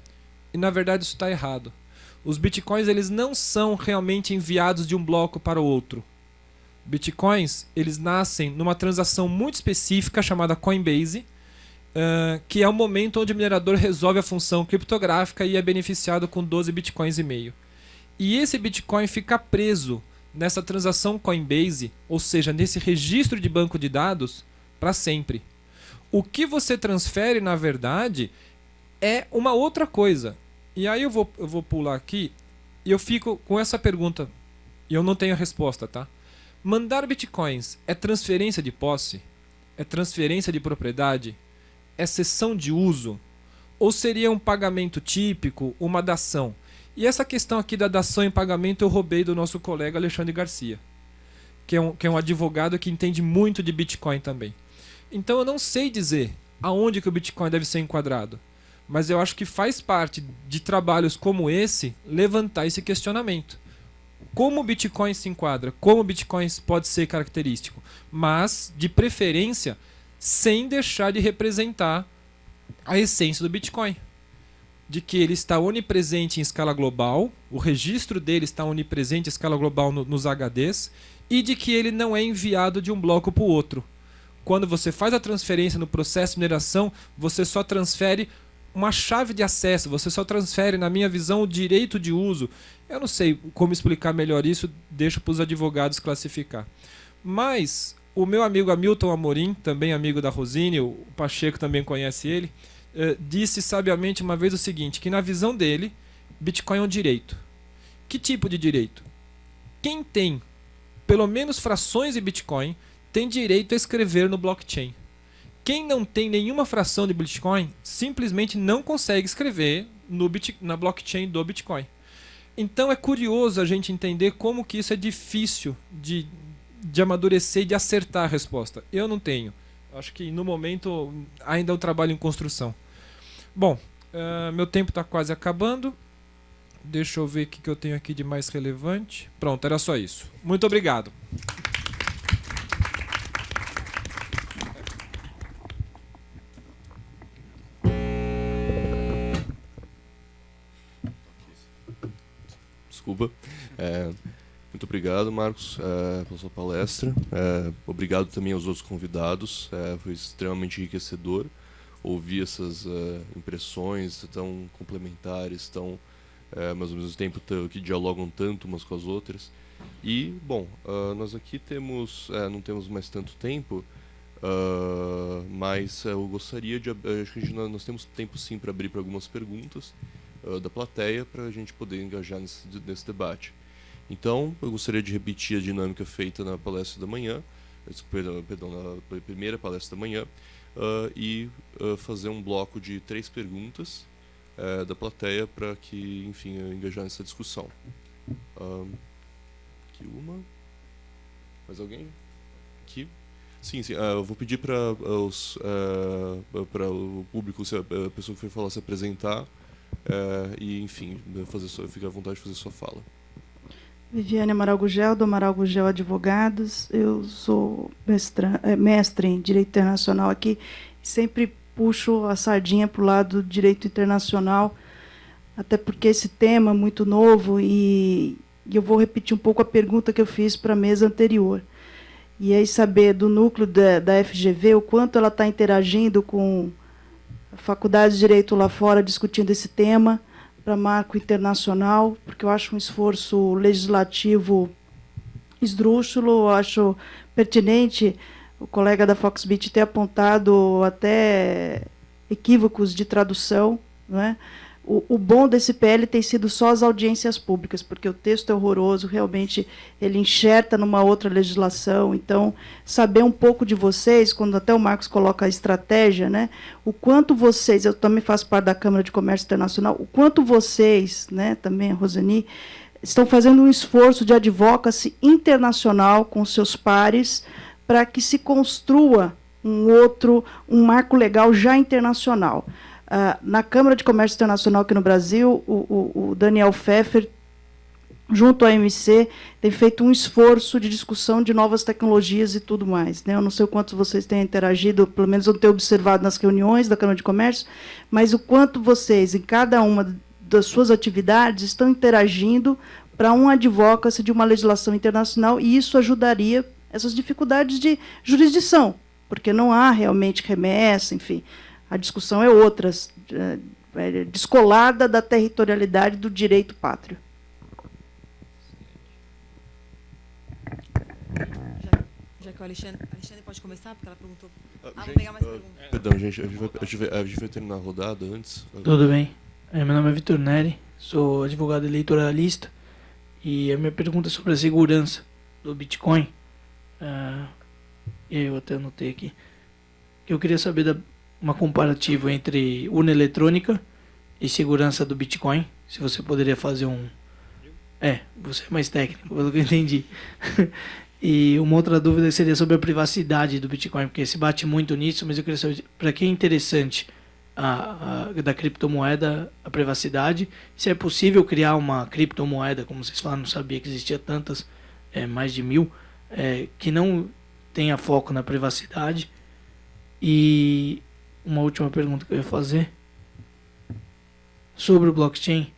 D: E na verdade isso está errado. Os Bitcoins eles não são realmente enviados de um bloco para o outro. Bitcoins eles nascem numa transação muito específica chamada Coinbase, que é o momento onde o minerador resolve a função criptográfica e é beneficiado com 12 Bitcoins e meio. E esse Bitcoin fica preso nessa transação Coinbase, ou seja, nesse registro de banco de dados, para sempre. O que você transfere, na verdade, é uma outra coisa. E aí eu vou pular aqui e eu fico com essa pergunta, e eu não tenho a resposta, tá? Mandar Bitcoins é transferência de posse? É transferência de propriedade? É cessão de uso? Ou seria um pagamento típico, uma dação? E essa questão aqui da dação em pagamento eu roubei do nosso colega Alexandre Garcia, que é um advogado que entende muito de Bitcoin também. Então eu não sei dizer aonde que o Bitcoin deve ser enquadrado, mas eu acho que faz parte de trabalhos como esse levantar esse questionamento. Como o Bitcoin se enquadra? Como o Bitcoin pode ser característico? Mas, de preferência, sem deixar de representar a essência do Bitcoin. De que ele está onipresente em escala global, o registro dele está onipresente em escala global nos HDs, e de que ele não é enviado de um bloco para o outro. Quando você faz a transferência no processo de mineração, você só transfere uma chave de acesso, você só transfere, na minha visão, o direito de uso. Eu não sei como explicar melhor isso, deixo para os advogados classificar. Mas o meu amigo Hamilton Amorim, também amigo da Rosine, o Pacheco também conhece ele, disse sabiamente uma vez o seguinte, que na visão dele, Bitcoin é um direito. Que tipo de direito? Quem tem pelo menos frações de Bitcoin tem direito a escrever no blockchain. Quem não tem nenhuma fração de Bitcoin simplesmente não consegue escrever na blockchain do Bitcoin. Então é curioso a gente entender como que isso é difícil de amadurecer e de acertar a resposta. Eu não tenho Acho que no momento ainda é um trabalho em construção. Bom, meu tempo está quase acabando. Deixa eu ver o que eu tenho aqui de mais relevante. Pronto, era só isso. Muito obrigado.
A: Desculpa. Muito obrigado, Marcos, pela sua palestra. Obrigado também aos outros convidados. Foi extremamente enriquecedor ouvir essas impressões tão complementares, mas ao mesmo tempo que dialogam tanto umas com as outras. E, bom, nós aqui não temos mais tanto tempo, mas eu gostaria de... Acho que nós temos tempo sim para abrir para algumas perguntas da plateia para a gente poder engajar nesse debate. Então, eu gostaria de repetir a dinâmica feita na palestra da manhã, perdão, na primeira palestra da manhã, e fazer um bloco de 3 perguntas da plateia para que, enfim, engajar nessa discussão. Aqui uma. Mais alguém? Aqui? Sim. Eu vou pedir para o público, se a pessoa que foi falar, se apresentar e, enfim, fique à vontade de fazer sua fala.
E: Viviane Amaral Gugel, do Amaral Gugel Advogados. Eu sou mestre em Direito Internacional aqui. Sempre puxo a sardinha para o lado do direito internacional, até porque esse tema é muito novo e eu vou repetir um pouco a pergunta que eu fiz para a mesa anterior. E aí saber do núcleo da FGV, o quanto ela está interagindo com a Faculdade de Direito lá fora, discutindo esse tema, para marco internacional, porque eu acho um esforço legislativo esdrúxulo, eu acho pertinente o colega da Foxbit ter apontado até equívocos de tradução, não é? O bom desse PL tem sido só as audiências públicas, porque o texto é horroroso, realmente ele enxerta numa outra legislação. Então, saber um pouco de vocês, quando até o Marcos coloca a estratégia, né, o quanto vocês, eu também faço parte da Câmara de Comércio Internacional, o quanto vocês, né, também a Rosani, estão fazendo um esforço de advocacy internacional com seus pares para que se construa um marco legal já internacional. Na Câmara de Comércio Internacional aqui no Brasil, o Daniel Pfeffer, junto à AMC, tem feito um esforço de discussão de novas tecnologias e tudo mais, né? Eu não sei o quanto vocês têm interagido, pelo menos eu tenho observado nas reuniões da Câmara de Comércio, mas o quanto vocês, em cada uma das suas atividades, estão interagindo para um advocacy de uma legislação internacional, e isso ajudaria essas dificuldades de jurisdição, porque não há realmente remessa, enfim. A discussão é outra, descolada da territorialidade do direito pátrio.
B: Já que o Alexandre pode começar, porque ela perguntou.
A: Gente,
B: vou pegar mais perguntas.
A: Perdão, gente, a gente vai terminar a rodada antes.
F: Tudo bem. Meu nome é Vitor Neri, sou advogado eleitoralista, e a minha pergunta é sobre a segurança do Bitcoin. E eu até anotei aqui. Eu queria saber uma comparativa entre urna eletrônica e segurança do Bitcoin. Se você poderia fazer você é mais técnico, pelo que eu entendi. E uma outra dúvida seria sobre a privacidade do Bitcoin, porque se bate muito nisso, mas eu queria saber para que é interessante da criptomoeda a privacidade, se é possível criar uma criptomoeda, como vocês falaram, não sabia que existia tantas, mais de 1000, que não tenha foco na privacidade. E uma última pergunta que eu ia fazer sobre o blockchain,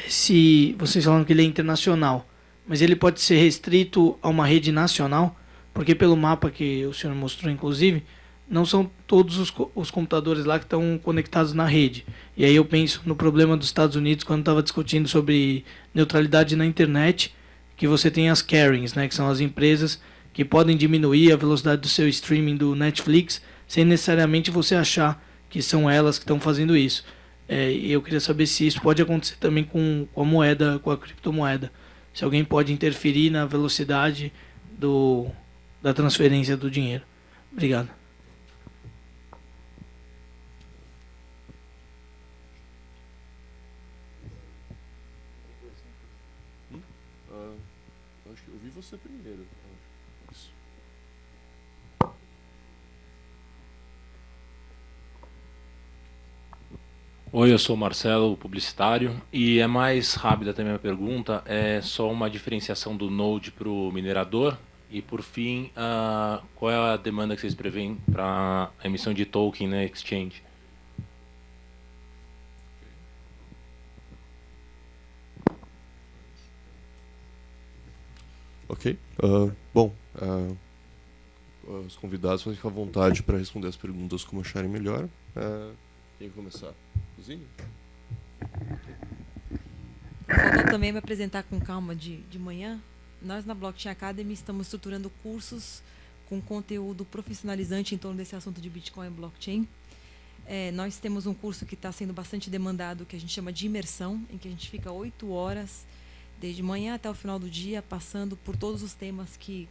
F: se vocês falam que ele é internacional, mas ele pode ser restrito a uma rede nacional, porque pelo mapa que o senhor mostrou, inclusive, não são todos os computadores lá que estão conectados na rede. E aí eu penso no problema dos Estados Unidos, quando estava discutindo sobre neutralidade na internet, que você tem as carriers, né, que são as empresas que podem diminuir a velocidade do seu streaming do Netflix, sem necessariamente você achar que são elas que estão fazendo isso. E eu queria saber se isso pode acontecer também com a moeda, com a criptomoeda. Se alguém pode interferir na velocidade da transferência do dinheiro. Obrigado.
A: Acho que eu vi você primeiro. Isso.
G: Oi, eu sou o Marcelo, publicitário, e é mais rápida também a pergunta, é só uma diferenciação do Node para o minerador, e por fim, qual é a demanda que vocês prevêem para a emissão de token na exchange?
A: Ok. Bom, os convidados podem ficar à vontade para responder as perguntas como acharem melhor. Quem vai começar? Cozinha?
B: Faltou também me apresentar com calma de manhã. Nós, na Blockchain Academy, estamos estruturando cursos com conteúdo profissionalizante em torno desse assunto de Bitcoin e blockchain. Nós temos um curso que está sendo bastante demandado, que a gente chama de imersão, em que a gente fica 8 horas, desde manhã até o final do dia, passando por todos os temas que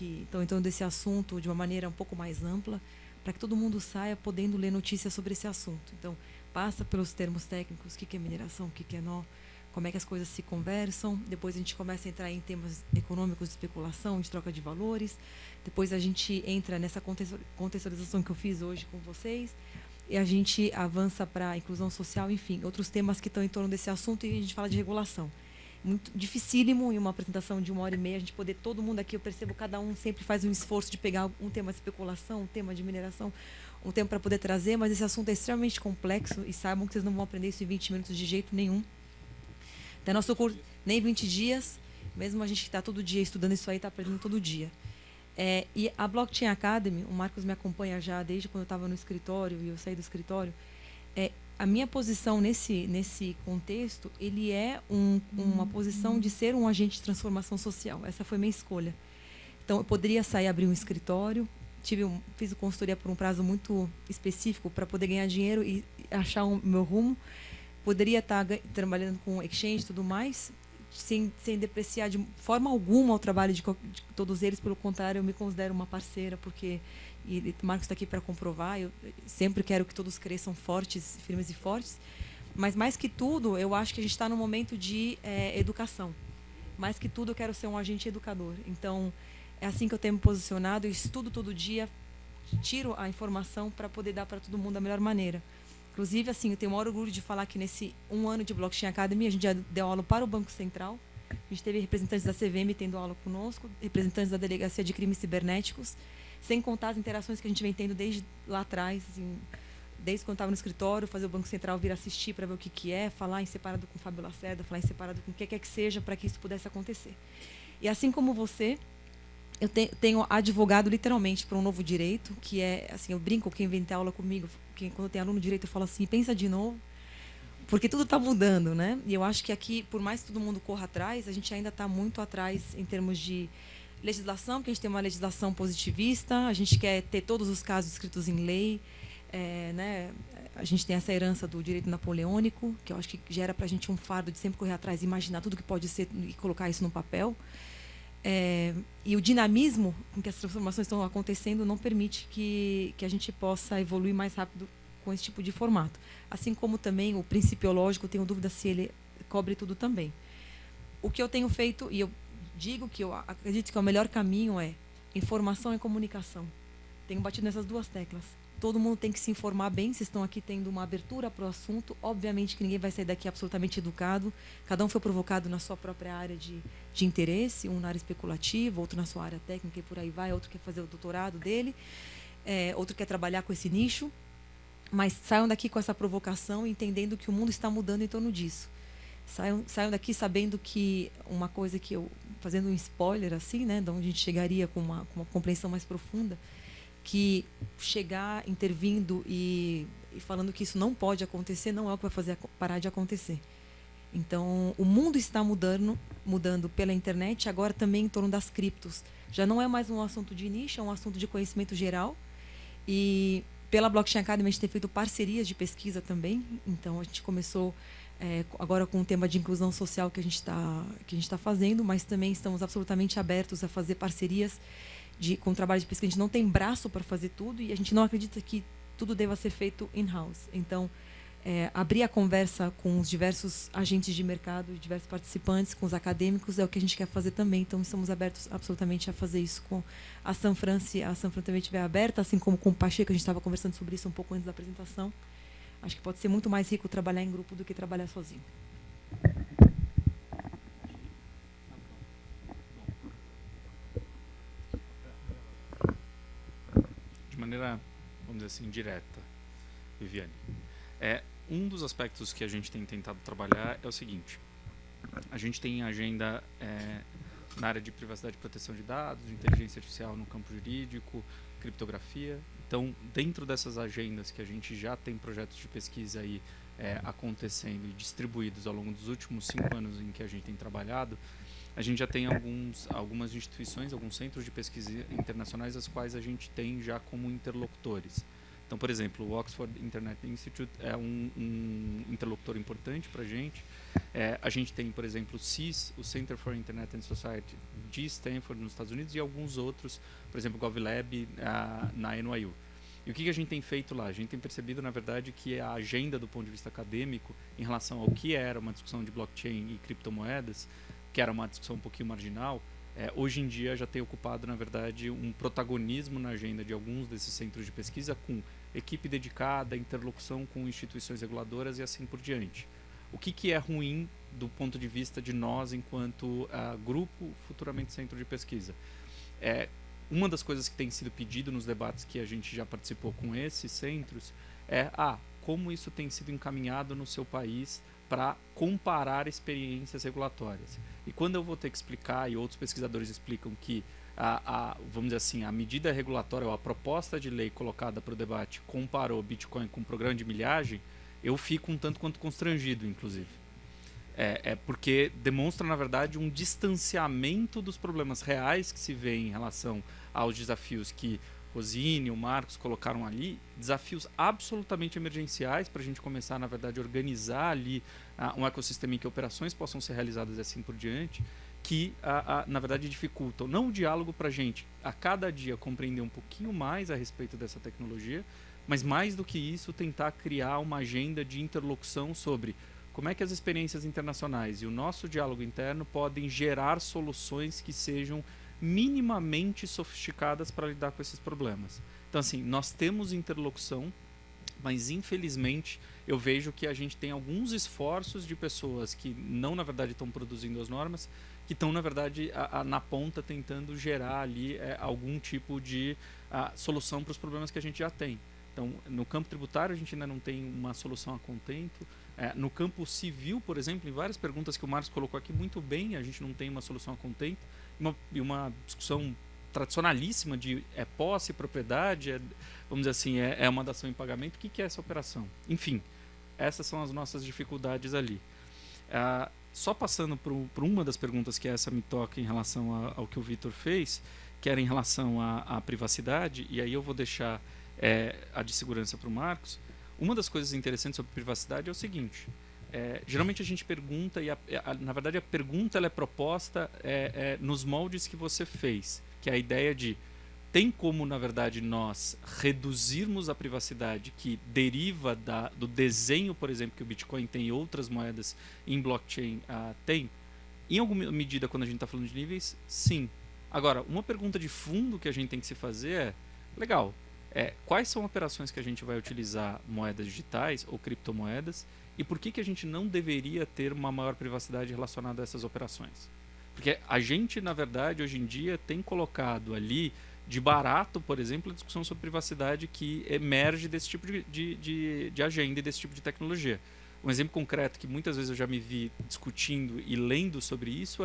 B: estão em torno desse assunto de uma maneira um pouco mais ampla, para que todo mundo saia podendo ler notícias sobre esse assunto. Então, passa pelos termos técnicos, o que é mineração, o que é nó, como é que as coisas se conversam. Depois a gente começa a entrar em temas econômicos de especulação, de troca de valores. Depois a gente entra nessa contextualização que eu fiz hoje com vocês. E a gente avança para a inclusão social, enfim, outros temas que estão em torno desse assunto, e a gente fala de regulação. Muito dificílimo em uma apresentação de 1h30 a gente poder, todo mundo aqui, eu percebo, cada um sempre faz um esforço de pegar um tema de especulação, um tema de mineração, um tema para poder trazer, mas esse assunto é extremamente complexo, e saibam que vocês não vão aprender isso em 20 minutos de jeito nenhum. Até nosso curso, nem 20 dias, mesmo a gente que está todo dia estudando isso aí, está aprendendo todo dia. E a Blockchain Academy, o Marcos me acompanha já desde quando eu estava no escritório, e eu saí do escritório, a minha posição nesse contexto, ele é uma posição de ser um agente de transformação social. Essa foi minha escolha. Então, eu poderia sair, abrir um escritório, fiz consultoria por um prazo muito específico para poder ganhar dinheiro e achar o meu rumo. Poderia estar trabalhando com exchange e tudo mais, sem depreciar de forma alguma o trabalho de todos eles. Pelo contrário, eu me considero uma parceira, porque... E o Marcos está aqui para comprovar, eu sempre quero que todos cresçam fortes, firmes e fortes, mas mais que tudo, eu acho que a gente está num momento de educação. Mais que tudo, eu quero ser um agente educador. Então, é assim que eu tenho me posicionado, eu estudo todo dia, tiro a informação para poder dar para todo mundo da melhor maneira. Inclusive, assim, eu tenho o maior orgulho de falar que nesse 1 ano de Blockchain Academy, a gente já deu aula para o Banco Central, a gente teve representantes da CVM tendo aula conosco, representantes da Delegacia de Crimes Cibernéticos, sem contar as interações que a gente vem tendo desde lá atrás, assim, desde quando estava no escritório, fazer o Banco Central vir assistir para ver o que é, falar em separado com o Fábio Lacerda, falar em separado com o que quer que seja para que isso pudesse acontecer. E assim como você, eu tenho advogado literalmente para um novo direito, que é, assim, eu brinco, quem vem ter aula comigo, quando tem aluno de direito, eu falo assim, pensa de novo, porque tudo está mudando, né? E eu acho que aqui, por mais que todo mundo corra atrás, a gente ainda está muito atrás em termos de legislação, porque a gente tem uma legislação positivista, a gente quer ter todos os casos escritos em lei, né? A gente tem essa herança do direito napoleônico, que eu acho que gera para a gente um fardo de sempre correr atrás, imaginar tudo que pode ser e colocar isso no papel. E o dinamismo com que as transformações estão acontecendo não permite que a gente possa evoluir mais rápido com esse tipo de formato. Assim como também o principiológico, tenho dúvida se ele cobre tudo também. O que eu tenho feito, e eu digo que eu acredito que o melhor caminho é informação e comunicação. Tenho batido nessas duas teclas. Todo mundo tem que se informar bem, vocês estão aqui tendo uma abertura para o assunto. Obviamente que ninguém vai sair daqui absolutamente educado. Cada um foi provocado na sua própria área de interesse, um na área especulativa, outro na sua área técnica e por aí vai, outro quer fazer o doutorado dele, outro quer trabalhar com esse nicho. Mas saiam daqui com essa provocação, entendendo que o mundo está mudando em torno disso. Saiam daqui sabendo que uma coisa que eu, fazendo um spoiler assim, né, de onde a gente chegaria com uma compreensão mais profunda, que chegar intervindo e falando que isso não pode acontecer não é o que vai fazer parar de acontecer. Então, o mundo está mudando pela internet, agora também em torno das criptos. Já não é mais um assunto de nicho, é um assunto de conhecimento geral. E pela Blockchain Academy a gente tem feito parcerias de pesquisa também. Então, a gente começou agora com o tema de inclusão social que a gente está fazendo, mas também estamos absolutamente abertos a fazer parcerias com trabalho de pesquisa. A gente não tem braço para fazer tudo e a gente não acredita que tudo deva ser feito in-house. Então, abrir a conversa com os diversos agentes de mercado, diversos participantes, com os acadêmicos, é o que a gente quer fazer também. Então, estamos abertos absolutamente a fazer isso com a Sanfran, se a Sanfran também estiver aberta, assim como com o Pacheco, a gente estava conversando sobre isso um pouco antes da apresentação. Acho que pode ser muito mais rico trabalhar em grupo do que trabalhar sozinho.
C: De maneira, vamos dizer assim, direta, Viviane. Um dos aspectos que a gente tem tentado trabalhar é o seguinte: a gente tem agenda na área de privacidade e proteção de dados, de inteligência artificial no campo jurídico, criptografia. Então, dentro dessas agendas que a gente já tem projetos de pesquisa aí acontecendo e distribuídos ao longo dos últimos 5 anos em que a gente tem trabalhado, a gente já tem algumas instituições, alguns centros de pesquisa internacionais, as quais a gente tem já como interlocutores. Então, por exemplo, o Oxford Internet Institute é um interlocutor importante para a gente. A gente tem, por exemplo, o CIS, o Center for Internet and Society de Stanford, nos Estados Unidos, e alguns outros, por exemplo, o GovLab na NYU. E o que a gente tem feito lá? A gente tem percebido, na verdade, que a agenda do ponto de vista acadêmico, em relação ao que era uma discussão de blockchain e criptomoedas, que era uma discussão um pouquinho marginal, hoje em dia já tem ocupado, na verdade, um protagonismo na agenda de alguns desses centros de pesquisa, com equipe dedicada, interlocução com instituições reguladoras e assim por diante. O que é ruim do ponto de vista de nós enquanto grupo, futuramente centro de pesquisa? Uma das coisas que tem sido pedido nos debates que a gente já participou com esses centros como isso tem sido encaminhado no seu país para comparar experiências regulatórias. E quando eu vou ter que explicar, e outros pesquisadores explicam que vamos dizer assim, a medida regulatória ou a proposta de lei colocada para o debate comparou Bitcoin com um programa de milhagem, eu fico um tanto quanto constrangido, inclusive. Porque demonstra, na verdade, um distanciamento dos problemas reais que se vê em relação aos desafios que Rosine e o Marcos colocaram ali, desafios absolutamente emergenciais para a gente começar, na verdade, a organizar ali um ecossistema em que operações possam ser realizadas e assim por diante, que, na verdade, dificultam não o diálogo para a gente, a cada dia, compreender um pouquinho mais a respeito dessa tecnologia, mas mais do que isso, tentar criar uma agenda de interlocução sobre como é que as experiências internacionais e o nosso diálogo interno podem gerar soluções que sejam minimamente sofisticadas para lidar com esses problemas. Então, assim, nós temos interlocução, mas infelizmente eu vejo que a gente tem alguns esforços de pessoas que não, na verdade, estão produzindo as normas, que estão, na verdade, na ponta tentando gerar ali algum tipo de solução para os problemas que a gente já tem. Então, no campo tributário, a gente ainda não tem uma solução a contento. No campo civil, por exemplo, em várias perguntas que o Marcos colocou aqui muito bem, a gente não tem uma solução a contento. E uma discussão tradicionalíssima de posse, propriedade, vamos dizer assim, é uma dação em pagamento. O que é essa operação? Enfim, essas são as nossas dificuldades ali. Só passando por uma das perguntas que essa me toca em relação ao que o Vitor fez, que era em relação à privacidade, e aí eu vou deixar a de segurança para o Marcos. Uma das coisas interessantes sobre privacidade é o seguinte: geralmente a gente pergunta, e na verdade a pergunta ela é proposta nos moldes que você fez, que é a ideia de tem como, na verdade, nós reduzirmos a privacidade que deriva do desenho, por exemplo, que o Bitcoin tem e outras moedas em blockchain tem? Em alguma medida, quando a gente está falando de níveis, sim. Agora, uma pergunta de fundo que a gente tem que se fazer legal, quais são operações que a gente vai utilizar moedas digitais ou criptomoedas e por que a gente não deveria ter uma maior privacidade relacionada a essas operações? Porque a gente, na verdade, hoje em dia tem colocado ali de barato, por exemplo, a discussão sobre privacidade que emerge desse tipo de agenda e desse tipo de tecnologia. Um exemplo concreto que muitas vezes eu já me vi discutindo e lendo sobre isso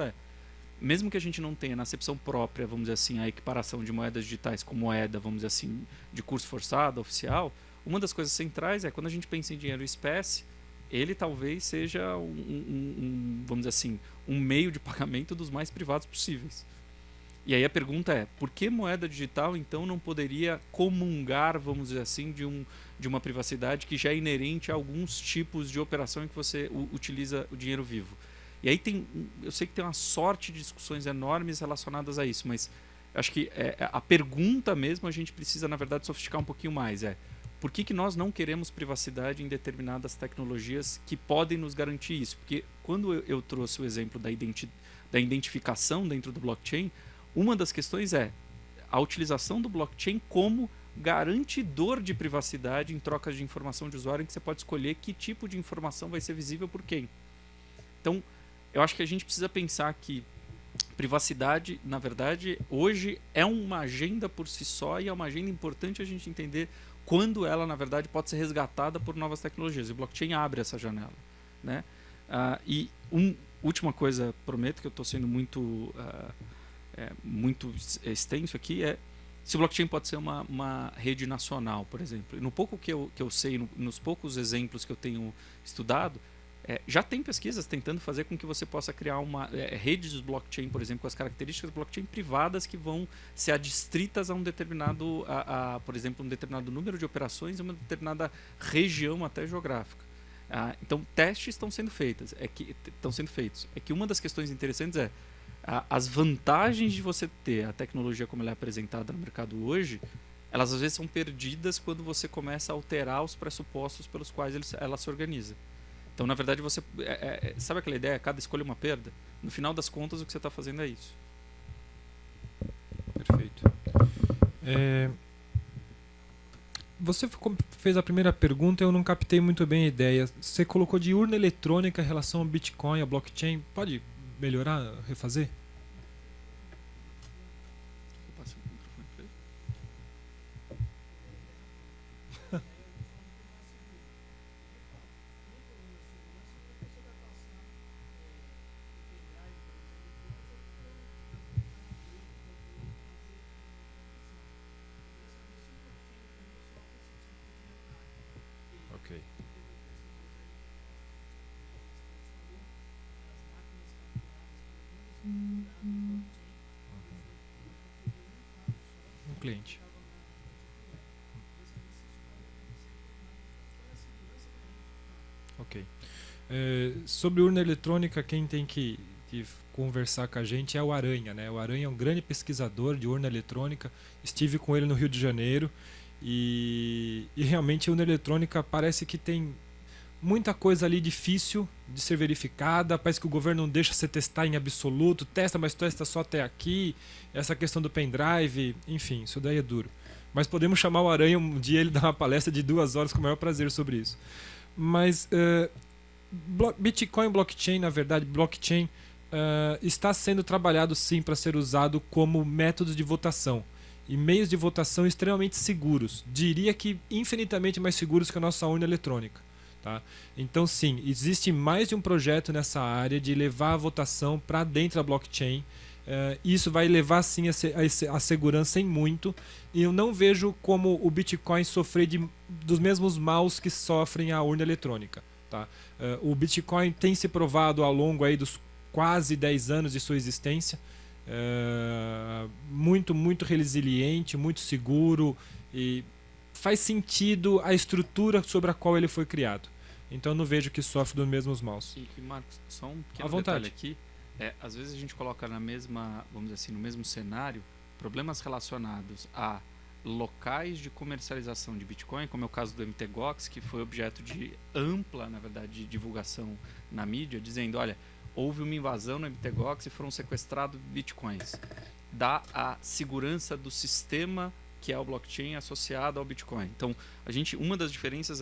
C: mesmo que a gente não tenha na acepção própria, vamos dizer assim, a equiparação de moedas digitais com moeda, vamos dizer assim, de curso forçado, oficial, uma das coisas centrais quando a gente pensa em dinheiro espécie, ele talvez seja vamos dizer assim, um meio de pagamento dos mais privados possíveis. E aí a pergunta por que moeda digital então não poderia comungar, vamos dizer assim, de uma privacidade que já é inerente a alguns tipos de operação em que você utiliza o dinheiro vivo? E aí eu sei que tem uma sorte de discussões enormes relacionadas a isso, mas acho que a pergunta mesmo a gente precisa, na verdade, sofisticar um pouquinho mais. Por que nós não queremos privacidade em determinadas tecnologias que podem nos garantir isso? Porque quando eu trouxe o exemplo da identificação dentro do blockchain, uma das questões a utilização do blockchain como garantidor de privacidade em trocas de informação de usuário, em que você pode escolher que tipo de informação vai ser visível por quem. Então, eu acho que a gente precisa pensar que privacidade, na verdade, hoje é uma agenda por si só, e é uma agenda importante a gente entender quando ela, na verdade, pode ser resgatada por novas tecnologias. E o blockchain abre essa janela, né? Última coisa, prometo que eu estou sendo muito extenso aqui, se o blockchain pode ser uma rede nacional, por exemplo. E no pouco que eu sei, nos poucos exemplos que eu tenho estudado, já tem pesquisas tentando fazer com que você possa criar redes de blockchain, por exemplo, com as características de blockchain privadas que vão ser adstritas a um determinado, por exemplo, um determinado número de operações em uma determinada região até geográfica. Então, testes estão sendo feitos. É que uma das questões interessantes as vantagens de você ter a tecnologia como ela é apresentada no mercado hoje, elas às vezes são perdidas quando você começa a alterar os pressupostos pelos quais ela se organiza. Então, na verdade, você sabe aquela ideia, cada escolha é uma perda? No final das contas, o que você está fazendo é isso.
D: Perfeito. Você fez a primeira pergunta, eu não captei muito bem a ideia. Você colocou de urna eletrônica em relação ao Bitcoin, ao blockchain. Pode melhorar, refazer?
C: Eu passo o microfone para ele.
D: Ok. Um cliente. Ok. Sobre urna eletrônica, quem tem que conversar com a gente é o Aranha, né? O Aranha é um grande pesquisador de urna eletrônica. Estive com ele no Rio de Janeiro e realmente a urna eletrônica parece que tem muita coisa ali difícil de ser verificada. Parece que o governo não deixa você testar em absoluto. Testa, mas testa só até aqui. Essa questão do pendrive, enfim, isso daí é duro. Mas podemos chamar o Aranha um dia, ele dá uma palestra de 2 horas com o maior prazer sobre isso. Mas Bitcoin, blockchain, na verdade, blockchain está sendo trabalhado sim para ser usado como método de votação. E meios de votação extremamente seguros. Diria que infinitamente mais seguros que a nossa urna eletrônica. Tá? Então sim, existe mais de um projeto nessa área de levar a votação para dentro da blockchain. Isso vai levar sim a segurança em muito. E eu não vejo como o Bitcoin sofrer dos mesmos maus que sofrem a urna eletrônica. Tá? O Bitcoin tem se provado ao longo aí dos quase 10 anos de sua existência muito resiliente, muito seguro, e faz sentido a estrutura sobre a qual ele foi criado. Então eu não vejo que sofre dos mesmos maus.
C: E Marcos, só um pequeno detalhe aqui. Às vezes a gente coloca na mesma, vamos dizer assim, no mesmo cenário, problemas relacionados a locais de comercialização de Bitcoin, como é o caso do MTGOX, que foi objeto de ampla, na verdade, de divulgação na mídia, dizendo, olha, houve uma invasão no MTGOX e foram sequestrados Bitcoins. Dá a segurança do sistema que é o blockchain associado ao Bitcoin. Então, uma das diferenças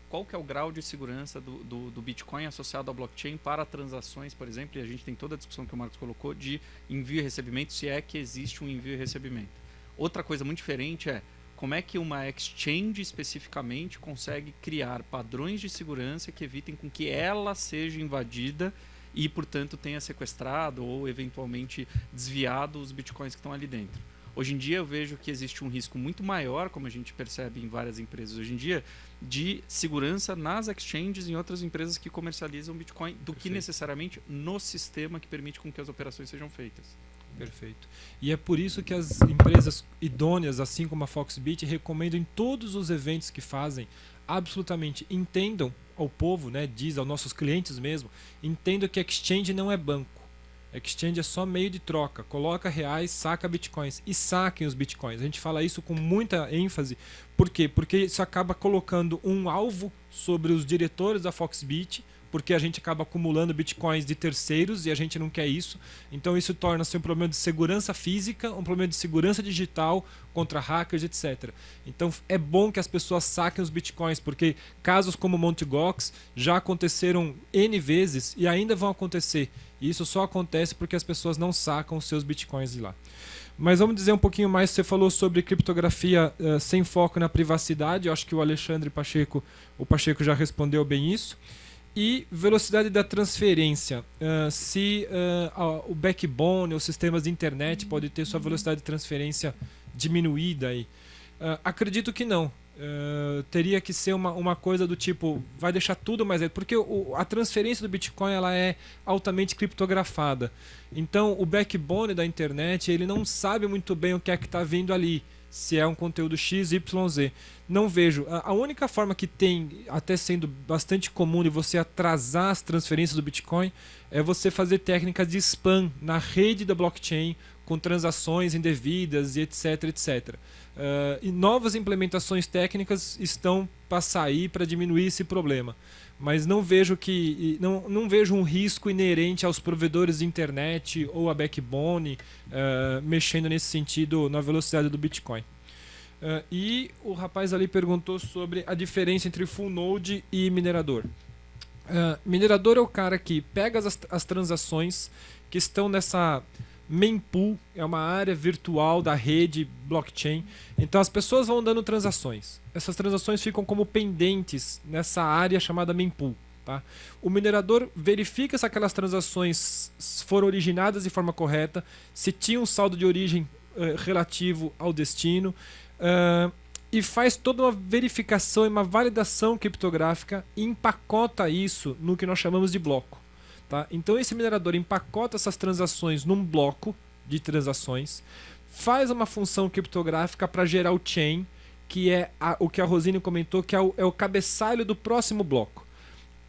C: qual que é o grau de segurança do Bitcoin associado ao blockchain para transações, por exemplo, e a gente tem toda a discussão que o Marcos colocou de envio e recebimento, se é que existe um envio e recebimento. Outra coisa muito diferente como é que uma exchange especificamente consegue criar padrões de segurança que evitem com que ela seja invadida e, portanto, tenha sequestrado ou, eventualmente, desviado os bitcoins que estão ali dentro. Hoje em dia eu vejo que existe um risco muito maior, como a gente percebe em várias empresas hoje em dia, de segurança nas exchanges e em outras empresas que comercializam Bitcoin do que necessariamente no sistema que permite com que as operações sejam feitas.
D: Perfeito. E é por isso que as empresas idôneas, assim como a Foxbit, recomendam em todos os eventos que fazem, absolutamente entendam ao povo, né, diz aos nossos clientes mesmo, entendam que exchange não é banco. Exchange é só meio de troca. Coloca reais, saca bitcoins. E saquem os bitcoins. A gente fala isso com muita ênfase. Por quê? Porque isso acaba colocando um alvo sobre os diretores da Foxbit, porque a gente acaba acumulando bitcoins de terceiros e a gente não quer isso. Então isso torna-se um problema de segurança física, um problema de segurança digital contra hackers, etc. Então é bom que as pessoas saquem os bitcoins, porque casos como Mt. Gox já aconteceram N vezes e ainda vão acontecer. E isso só acontece porque as pessoas não sacam os seus bitcoins de lá. Mas vamos dizer um pouquinho mais. Você falou sobre criptografia sem foco na privacidade. Eu acho que o Pacheco já respondeu bem isso. E velocidade da transferência. Se o backbone, os sistemas de internet pode ter sua velocidade de transferência diminuída aí. Acredito que não. Teria que ser uma coisa do tipo, vai deixar tudo mais lento, porque a transferência do Bitcoin ela é altamente criptografada. Então o backbone da internet ele não sabe muito bem o que é que está vindo ali, se é um conteúdo X, Y, Z. Não vejo. A única forma que tem, até sendo bastante comum de você atrasar as transferências do Bitcoin, é você fazer técnicas de spam na rede da blockchain, com transações indevidas e etc, etc. E novas implementações técnicas estão para sair para diminuir esse problema. Mas não vejo não vejo um risco inerente aos provedores de internet ou a backbone mexendo nesse sentido na velocidade do Bitcoin. E o rapaz ali perguntou sobre a diferença entre full node e minerador. Minerador é o cara que pega as transações que estão nessa mempool, é uma área virtual da rede blockchain. Então as pessoas vão dando transações. Essas transações ficam como pendentes nessa área chamada mempool. Tá? O minerador verifica se aquelas transações foram originadas de forma correta, se tinha um saldo de origem relativo ao destino, e faz toda uma verificação e uma validação criptográfica e empacota isso no que nós chamamos de bloco. Tá? Então esse minerador empacota essas transações num bloco de transações, faz uma função criptográfica para gerar o chain, que é o que a Rosine comentou, que é o cabeçalho do próximo bloco.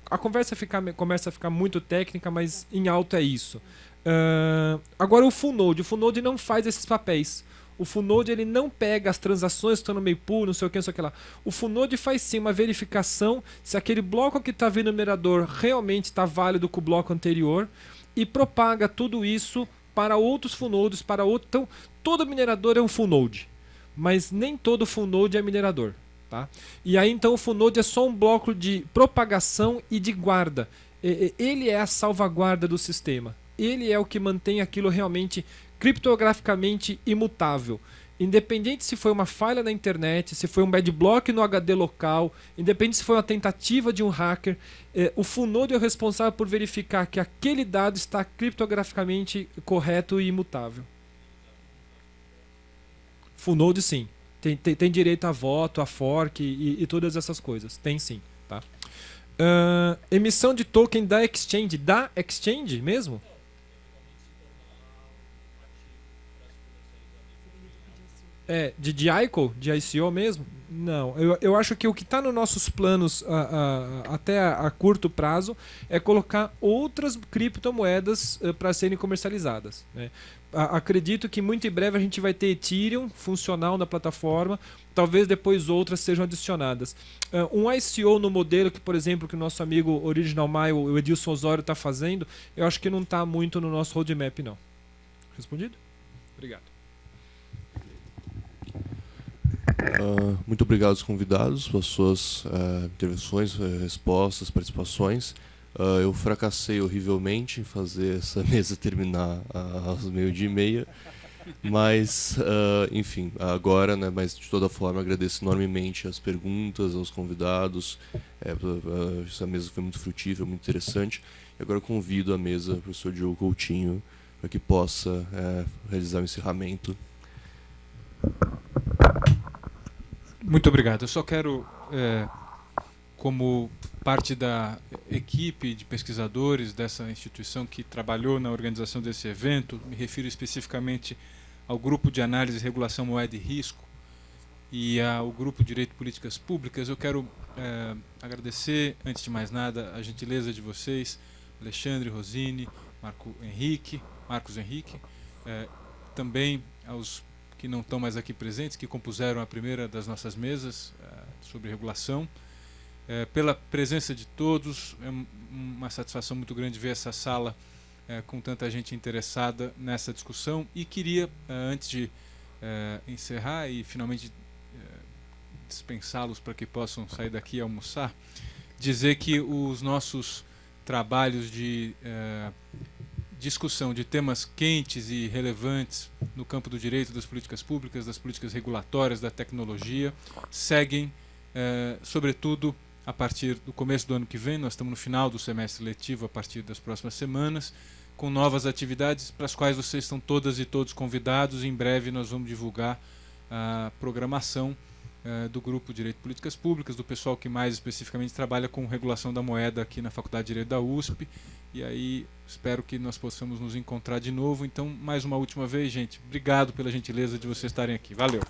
D: A conversa começa a ficar muito técnica, mas em alto é isso. Agora o full node não faz esses papéis. O full node ele não pega as transações que estão no mempool, não sei o que, não sei o que lá. O full node faz sim uma verificação se aquele bloco que está vindo no minerador realmente está válido com o bloco anterior e propaga tudo isso para outros full nodes, para outro. Então, todo minerador é um full node, mas nem todo full node é minerador. Tá? E aí então o full node é só um bloco de propagação e de guarda. Ele é a salvaguarda do sistema. Ele é o que mantém aquilo realmente criptograficamente imutável. Independente se foi uma falha na internet, se foi um bad block no HD local, independente se foi uma tentativa de um hacker, o full node é o responsável por verificar que aquele dado está criptograficamente correto e imutável. Full node sim. Tem direito a voto, a fork e todas essas coisas. Tem sim. Tá? Emissão de token da exchange mesmo? De ICO? De ICO mesmo? Não. Eu acho que o que está nos nossos planos até a curto prazo é colocar outras criptomoedas para serem comercializadas. Né? Acredito que muito em breve a gente vai ter Ethereum funcional na plataforma, talvez depois outras sejam adicionadas. Um ICO no modelo que, por exemplo, que o nosso amigo Original Mile, o Edilson Osório, está fazendo, eu acho que não está muito no nosso roadmap, não. Respondido? Obrigado.
A: Muito obrigado aos convidados pelas suas intervenções, respostas, participações. Eu fracassei horrivelmente em fazer essa mesa terminar às 12:30, mas, enfim, agora, né, mas de toda forma agradeço enormemente as perguntas, aos convidados. Essa mesa foi muito frutífera, muito interessante. E agora eu convido a mesa, o professor Diogo Coutinho, para que possa realizar o encerramento.
H: Muito obrigado. Eu só quero, como parte da equipe de pesquisadores dessa instituição que trabalhou na organização desse evento, me refiro especificamente ao Grupo de Análise e Regulação Moeda e Risco e ao Grupo de Direito e Políticas Públicas, eu quero agradecer, antes de mais nada, a gentileza de vocês, Alexandre, Rosine, Marcos Henrique, também aos que não estão mais aqui presentes, que compuseram a primeira das nossas mesas sobre regulação. pela presença de todos. É uma satisfação muito grande ver essa sala com tanta gente interessada nessa discussão. E queria, antes de encerrar e finalmente dispensá-los para que possam sair daqui e almoçar, dizer que os nossos trabalhos de discussão de temas quentes e relevantes no campo do direito, das políticas públicas, das políticas regulatórias, da tecnologia, seguem, sobretudo, a partir do começo do ano que vem. Nós estamos no final do semestre letivo, a partir das próximas semanas, com novas atividades para as quais vocês estão todas e todos convidados. Em breve nós vamos divulgar a programação do Grupo Direito e Políticas Públicas, do pessoal que mais especificamente trabalha com regulação da moeda aqui na Faculdade de Direito da USP. E aí espero que nós possamos nos encontrar de novo. Então, mais uma última vez, gente, obrigado pela gentileza de vocês estarem aqui. Valeu!